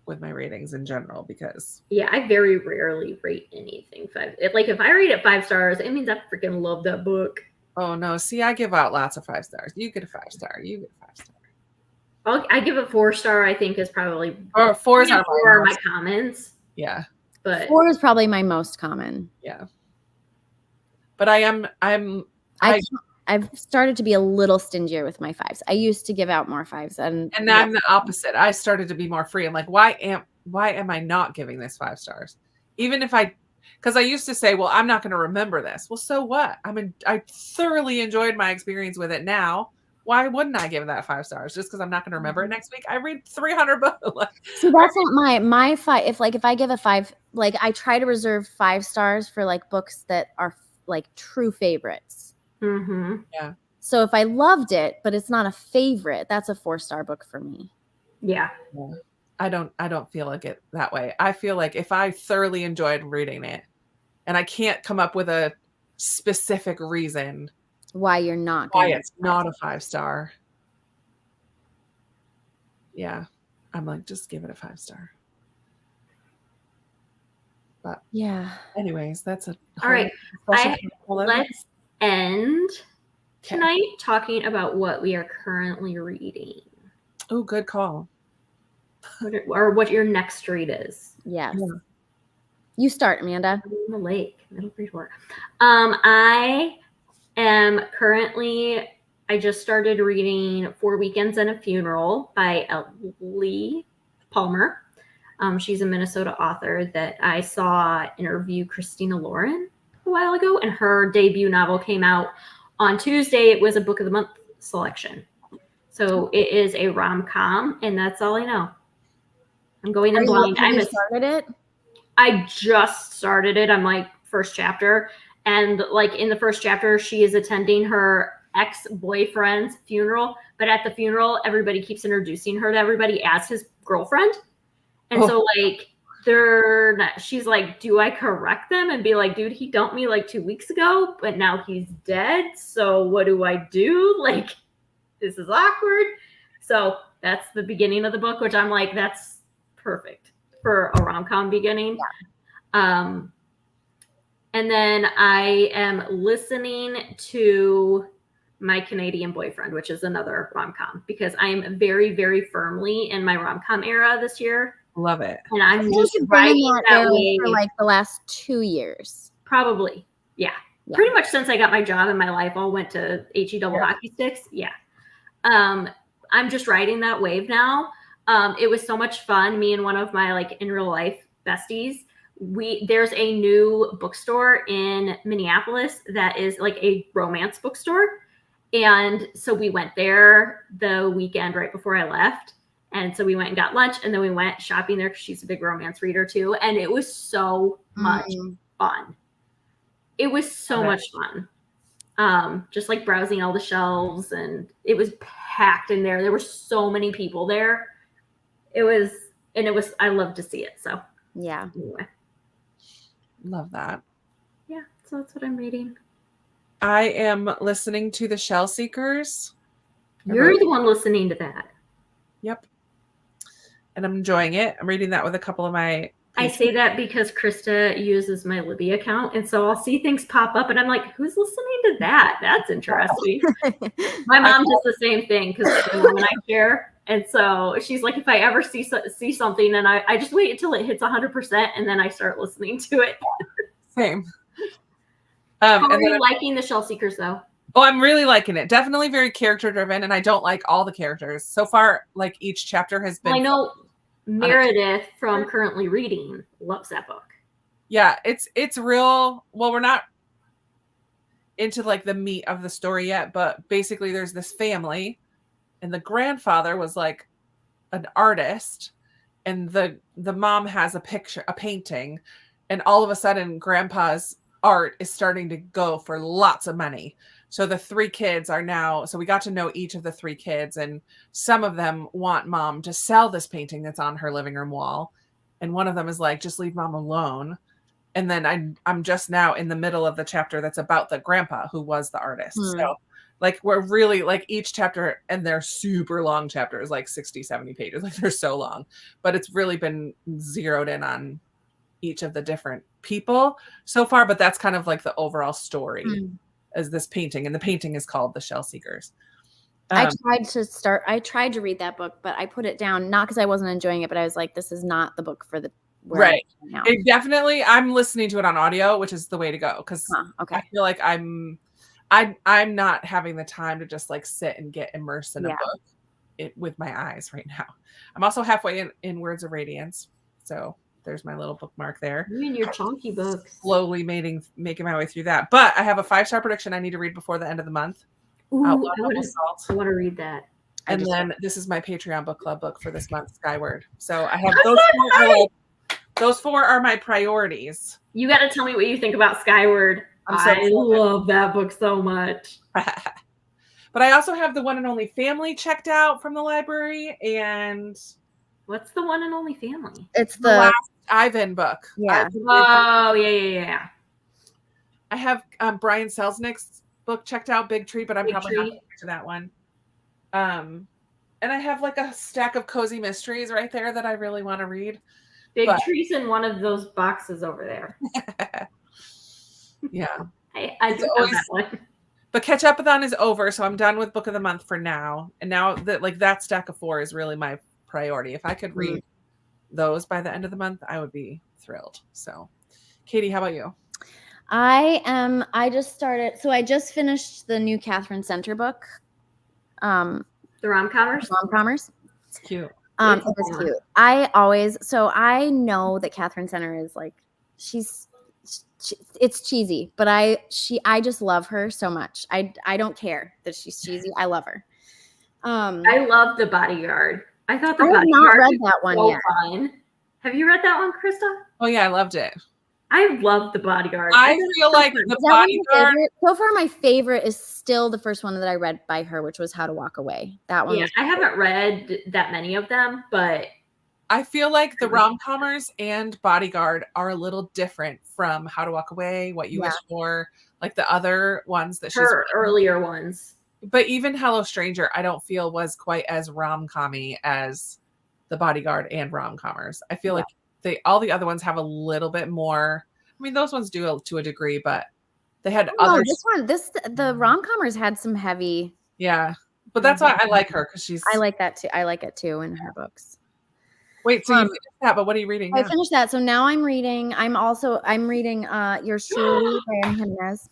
with my ratings in general because I very rarely rate anything 5. If I rate it 5 stars, it means I freaking love that book. Oh no, see, I give out lots of 5 stars. You get a 5 star. You get a 5 star. I give a 4 star. I think is probably 4 is are my comments. Yeah, but 4 is probably my most common. Yeah, but I've started to be a little stingier with my 5s. I used to give out more 5s, and I'm the opposite. I started to be more free. I'm like, why am I not giving this 5 stars? Even if because I used to say, well, I'm not going to remember this. Well, so what? I thoroughly enjoyed my experience with it now. Why wouldn't I give that 5 stars? Just because I'm not going to remember it next week? I read 300 books. See, that's not my 5. If I give a 5, like I try to reserve 5 stars for like books that are like true favorites. Mm-hmm. Yeah. So if I loved it, but it's not a favorite, that's a 4-star book for me. Yeah. I don't feel like it that way. I feel like if I thoroughly enjoyed reading it and I can't come up with a specific reason why you're not why it's not a 5-star. Yeah. I'm like, just give it a 5-star. But yeah. anyways, that's a all right. Let's end tonight talking about what we are currently reading. Oh, good call. Or what your next read is. Yes. Yeah. You start, Amanda. In the lake, Middle Bridgewater. I am currently, I just started reading 4 Weekends and a Funeral by Ellie Palmer. She's a Minnesota author that I saw interview Christina Lauren a while ago, and her debut novel came out on Tuesday. It was a Book of the Month selection. So it is a rom-com, and that's all I know. I'm going in blind. Have you started it? I just started it. I'm like first chapter. And like in the first chapter, she is attending her ex-boyfriend's funeral. But at the funeral, everybody keeps introducing her to everybody as his girlfriend. And so like she's like, do I correct them and be like, dude, he dumped me like 2 weeks ago, but now he's dead. So what do I do? Like, this is awkward. So that's the beginning of the book, which I'm like, that's perfect for a rom-com beginning. Yeah. And then I am listening to My Canadian Boyfriend, which is another rom-com, because I am very, very firmly in my rom-com era this year. Love it. And I'm just riding that wave for like the last 2 years. Probably. Yeah. Pretty much since I got my job and my life all went to HE double hockey sticks. Yeah. I'm just riding that wave now. It was so much fun. Me and one of my like in real life besties, there's a new bookstore in Minneapolis that is like a romance bookstore. And so we went there the weekend right before I left. And so we went and got lunch, and then we went shopping there because she's a big romance reader too. And it was so much fun. It was so much fun. Just like browsing all the shelves, and it was packed in there. There were so many people there. I love to see it. So yeah. Anyway. Love that. Yeah. So that's what I'm reading. I am listening to The Shell Seekers. You're the one listening to that. Yep. And I'm enjoying it. I'm reading that with a couple of my I say that because Krista uses my Libby account, and so I'll see things pop up, and I'm like, "Who's listening to that? That's interesting." My mom does the same thing because when I share, and so she's like, "If I ever see something, and I just wait until it hits 100%, and then I start listening to it." Same. How are you liking The Shell Seekers, though? Oh, I'm really liking it. Definitely very character driven, and I don't like all the characters so far. Like each chapter has been. I know. Meredith from Currently Reading loves that book. Yeah, it's real. Well, we're not into like the meat of the story yet, but basically there's this family, and the grandfather was like an artist, and the mom has a painting, and all of a sudden grandpa's art is starting to go for lots of money. So the 3 kids are now, so we got to know each of the 3 kids, and some of them want mom to sell this painting that's on her living room wall. And one of them is like, just leave mom alone. And then I'm just now in the middle of the chapter that's about the grandpa who was the artist. So like, we're really like each chapter, and they're super long chapters, like 60, 70 pages. Like they're so long, but it's really been zeroed in on each of the different people so far. But that's kind of like the overall story. As this painting, and the painting is called The Shell Seekers. I tried to read that book, but I put it down, not because I wasn't enjoying it, but I was like, this is not the book for the right now. It definitely, I'm listening to it on audio, which is the way to go, because I feel like I'm not having the time to just like sit and get immersed in a book with my eyes right now. I'm also halfway in Words of Radiance, so there's my little bookmark there. You and your chunky books. Slowly making my way through that. But I have a 5-star prediction I need to read before the end of the month. Ooh, Outlaw I Double Salt. want to read that. And then this is my Patreon book club book for this month, Skyward. So I have those 4 are like, those 4 are my priorities. You got to tell me what you think about Skyward. I love that book so much. But I also have The One and Only Family checked out from the library. And what's The One and Only Family? It's the last Ivan book. Yeah. Oh, yeah. I have Brian Selznick's book checked out, Big Tree, but I'm probably not going to get to that one. And I have like a stack of cozy mysteries right there that I really want to read. Big Tree's in one of those boxes over there. Yeah. I do have that one. But Catch-Up-a-thon is over, so I'm done with Book of the Month for now. And now that stack of 4 is really my priority. If I could read those by the end of the month, I would be thrilled. So, Katie, how about you? I just finished the new Catherine Center book. The rom-comers? Rom-comers. It's cute. It was cute. I know that Catherine Center is like, it's cheesy, but I just love her so much. I don't care that she's cheesy. I love her. I love The Bodyguard. I thought I have not read that one yet. Fun. Have you read that one, Krista? Oh yeah, I loved it. I love The Bodyguard. I feel like The Bodyguard. So far, my favorite is still the first one that I read by her, which was How to Walk Away. That one. Yeah, I haven't read that many of them, but I feel like the rom-comers and Bodyguard are a little different from How to Walk Away, What You Wish For, like the other ones that her earlier ones. But even Hello Stranger, I don't feel was quite as rom-commy as The Bodyguard and rom-comers. I feel like all the other ones have a little bit more. I mean, those ones do to a degree, but they had other. The rom-comers had some heavy. Yeah, but that's why I like her because she's. I like that too. I like it too in her books. Wait, so you finished that, but what are you reading now? I finished that, so now I'm reading. I'm reading Yours Truly by Anne Jimenez.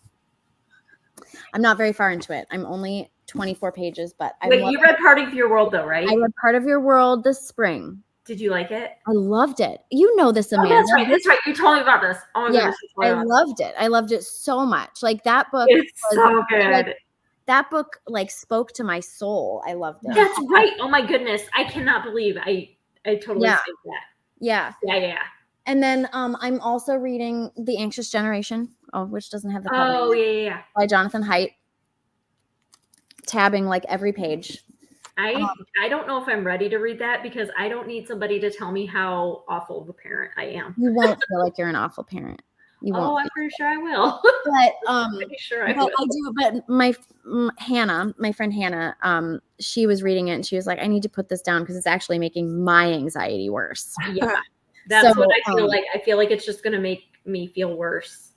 I'm not very far into it. I'm only 24 pages, but you read Part of Your World though, right? I read Part of Your World this spring. Did you like it? I loved it. You know this, Amanda. Oh, that's right. You told me about this. Oh my goodness. I loved it. I loved it so much. Like that book. It's so good. Like, that book like spoke to my soul. I loved it. That's right. Oh my goodness. I cannot believe I totally think that. Yeah. Yeah. And then I'm also reading The Anxious Generation, which doesn't have the cover. Oh, yeah. By Jonathan Haidt. Tabbing like every page. I don't know if I'm ready to read that because I don't need somebody to tell me how awful of a parent I am. You won't feel like you're an awful parent. You won't. Oh, I'm pretty sure I will. But I'm pretty sure I will. I do. But my friend Hannah, she was reading it and she was like, "I need to put this down because it's actually making my anxiety worse." Yeah, that's what I feel like. I feel like it's just going to make me feel worse.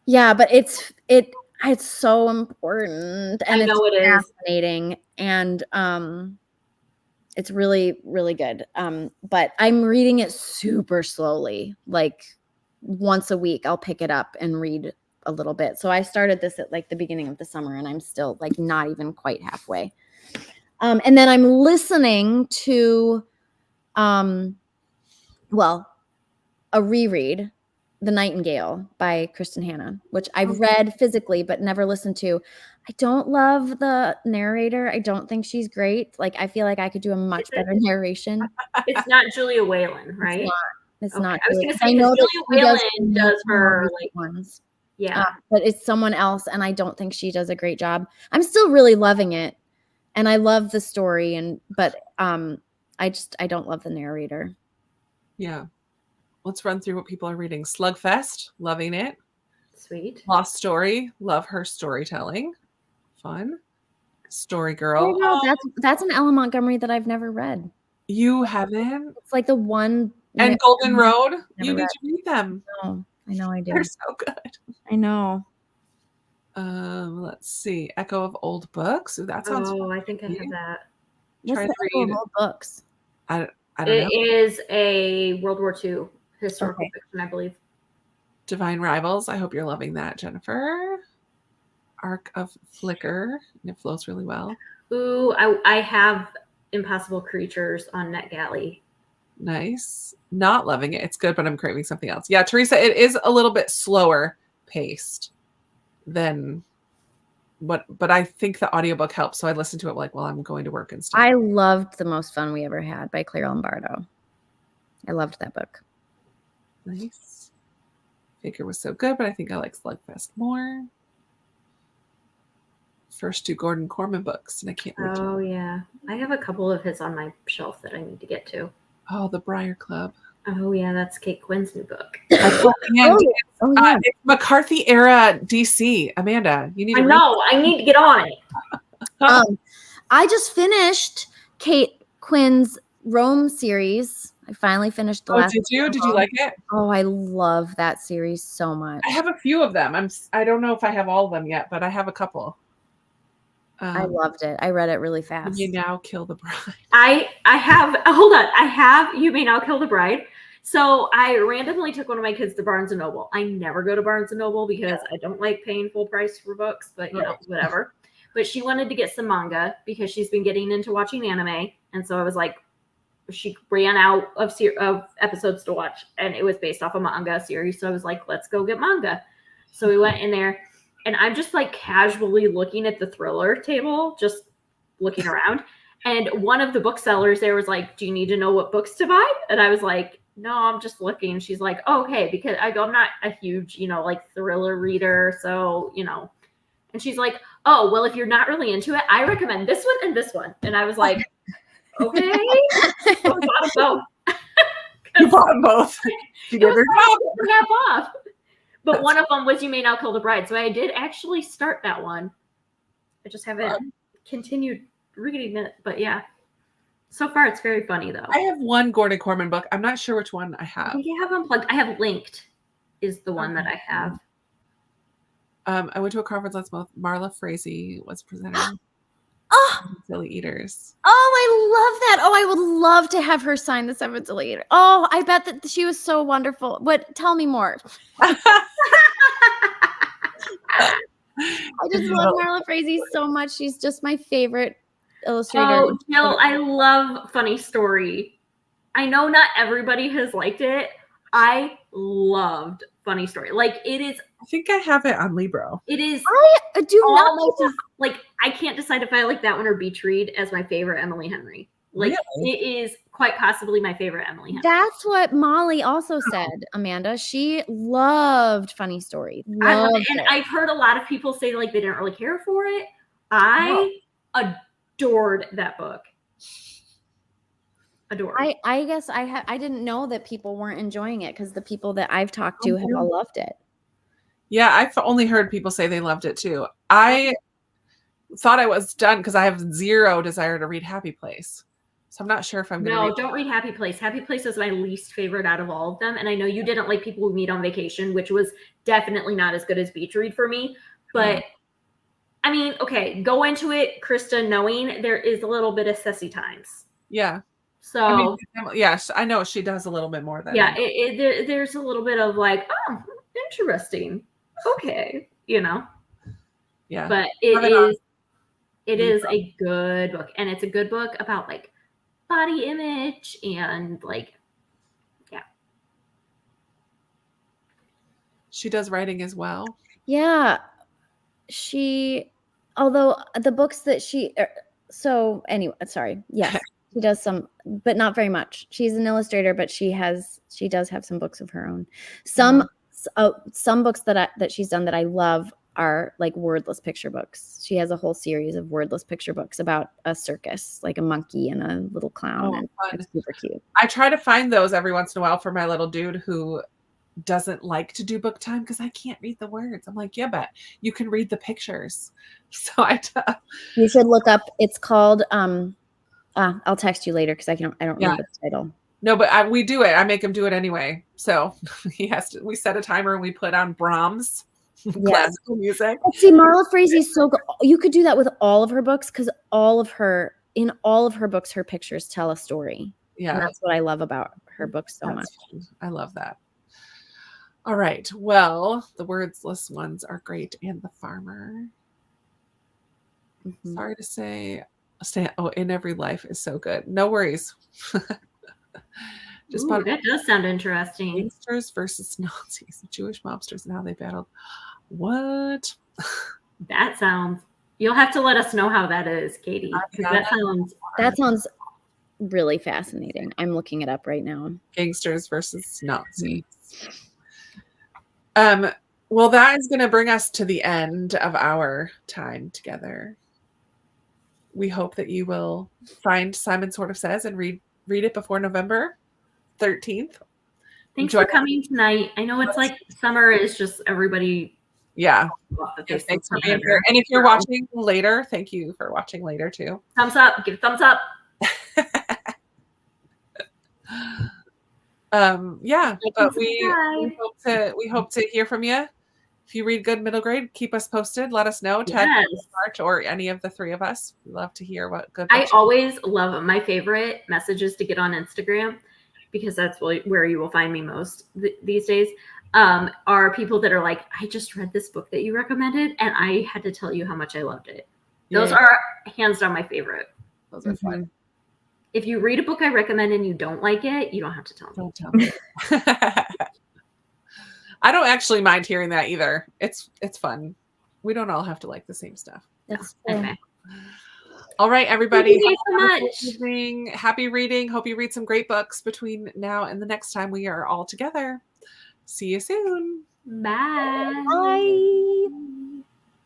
Yeah, but it's so important and it's fascinating and it's really, really good. But I'm reading it super slowly, like once a week I'll pick it up and read a little bit. So I started this at like the beginning of the summer and I'm still like not even quite halfway. And then I'm listening to a reread, The Nightingale by Kristen Hanna, which I've read physically but never listened to. I don't love the narrator. I don't think she's great. Like I feel like I could do a much better narration. It's not Julia Whalen, right? It's not. I was going to say Julia Whalen does her like ones. Yeah. But it's someone else and I don't think she does a great job. I'm still really loving it and I love the story but I don't love the narrator. Yeah. Let's run through what people are reading. Slugfest, loving it. Sweet. Lost Story, love her storytelling. Fun. Story Girl. That's an Ella Montgomery that I've never read. You haven't? It's like the one. And Golden Road. You need to read them. No, I know I do. They're so good. I know. Let's see. Echo of Old Books. Ooh, that sounds fun. I think I have that. What's the Echo of Old Books? I don't know. It is a World War II historical fiction, I believe. Divine Rivals. I hope you're loving that, Jennifer. Arc of Flicker. It flows really well. Ooh, I have Impossible Creatures on NetGalley. Nice. Not loving it. It's good, but I'm craving something else. Yeah, Teresa, it is a little bit slower paced than but I think the audiobook helps. So I listened to it like while I'm going to work and stuff. I loved The Most Fun We Ever Had by Claire Lombardo. I loved that book. Nice. Figure was so good, but I think I like Slugfest more. First two Gordon Corman books, and I can't wait. Oh yeah, I have a couple of his on my shelf that I need to get to. Oh, The Briar Club. Oh yeah, that's Kate Quinn's new book. Yeah. It's McCarthy era DC. Amanda, you need to I need to get on it. I just finished Kate Quinn's Rome series. I finally finished the last. Did you? Did you like it? Oh, I love that series so much. I have a few of them. I don't know if I have all of them yet, but I have a couple. I loved it. I read it really fast. You Now Kill the Bride. I have hold on. I have You May Now Kill the Bride. So I randomly took one of my kids to Barnes and Noble. I never go to Barnes and Noble because I don't like paying full price for books, but you know, whatever. But she wanted to get some manga because she's been getting into watching anime. And so I was like, she ran out of episodes to watch, and it was based off a manga series. So I was like, let's go get manga. So we went in there, and I'm just like casually looking at the thriller table, just looking around. And one of the booksellers there was like, do you need to know what books to buy? And I was like, no, I'm just looking. She's like, oh, okay, because I go, I'm not a huge, like thriller reader. So, and she's like, oh, well, if you're not really into it, I recommend this one and this one. And I was like, okay. So I bought them both. You bought them both. You did half off. But one of them was You May Now Kill the Bride. So I did actually start that one. I just haven't continued reading it. But yeah. So far, it's very funny, though. I have one Gordon Corman book. I'm not sure which one I have. You have Unplugged. I have Linked is the one that I have. I went to a conference last month. Marla Frazee was presenting. Silly Eaters. Oh, I love that. Oh, I would love to have her sign the Seven Silly Eaters. Oh, I bet that she was so wonderful. But tell me more. I just love Marla Frazee so much. She's just my favorite illustrator. Oh, Jill, I love Funny Story. I know not everybody has liked it. I loved Funny Story. Like, it is. I think I have it on Libro. It is. I do not like. I can't decide if I like that one or Beach Read as my favorite Emily Henry. Like, really? It is quite possibly my favorite Emily Henry. That's what Molly also said, Amanda. She loved Funny Story. I've heard a lot of people say like they didn't really care for it. I adored that book. Adored. I guess I didn't know that people weren't enjoying it because the people that I've talked to have all loved it. Yeah, I've only heard people say they loved it too. I thought I was done because I have zero desire to read Happy Place. So I'm not sure if I'm going to No, don't read Happy Place. Happy Place is my least favorite out of all of them. And I know you didn't like People We Meet on Vacation, which was definitely not as good as Beach Read for me. But I mean, okay, go into it, Krista, knowing there is a little bit of Ceci times. Yeah. So yes, I know she does a little bit more than there's a little bit of like, oh, interesting. Okay, Yeah. But it is a good book, and it's a good book about like body image and like She does writing as well. Yeah. Although the books that she she does some, but not very much. She's an illustrator, but she does have some books of her own. Some books that she's done that I love are like wordless picture books. She has a whole series of wordless picture books about a circus, like a monkey and a little clown. And it's super cute. I try to find those every once in a while for my little dude who doesn't like to do book time because I can't read the words. I'm like, yeah, but you can read the pictures. So you should look up. It's called I'll text you later because I don't remember the title. No, but we do it. I make him do it anyway. So he has to. We set a timer and we put on Brahms classical music. See, Marla Frazee is so good. You could do that with all of her books because in all of her books, her pictures tell a story. Yeah, and that's what I love about her books so much. Fun. I love that. All right. Well, the wordless ones are great, and The Farmer. Mm-hmm. Sorry to say. In Every Life is so good. No worries. That does sound interesting. Gangsters versus Nazis, Jewish mobsters and how they battled. What? That sounds. You'll have to let us know how that is, Katie. That sounds really fascinating. I'm looking it up right now. Gangsters versus Nazis. Well, that is going to bring us to the end of our time together. We hope that you will find Simon Sort of Says and read it before November 13th. Thanks for coming tonight. I know it's like summer is just everybody. Yeah. Thanks for being here. And if you're watching later, thank you for watching later too. Thumbs up. Give a thumbs up. Yeah, but we hope to hear from you. If you read good middle grade, keep us posted. Let us know. Tag March or any of the three of us. We love to hear what good. I always love them. My favorite messages to get on Instagram, because that's where you will find me most these days, are people that are like, I just read this book that you recommended and I had to tell you how much I loved it. Those are hands down my favorite. Those are fun. If you read a book I recommend and you don't like it, you don't have to tell me. Don't tell me. I don't actually mind hearing that either. It's fun. We don't all have to like the same stuff. That's okay. All right, everybody. Thank you so much. Happy reading. Hope you read some great books between now and the next time we are all together. See you soon. Bye. Bye.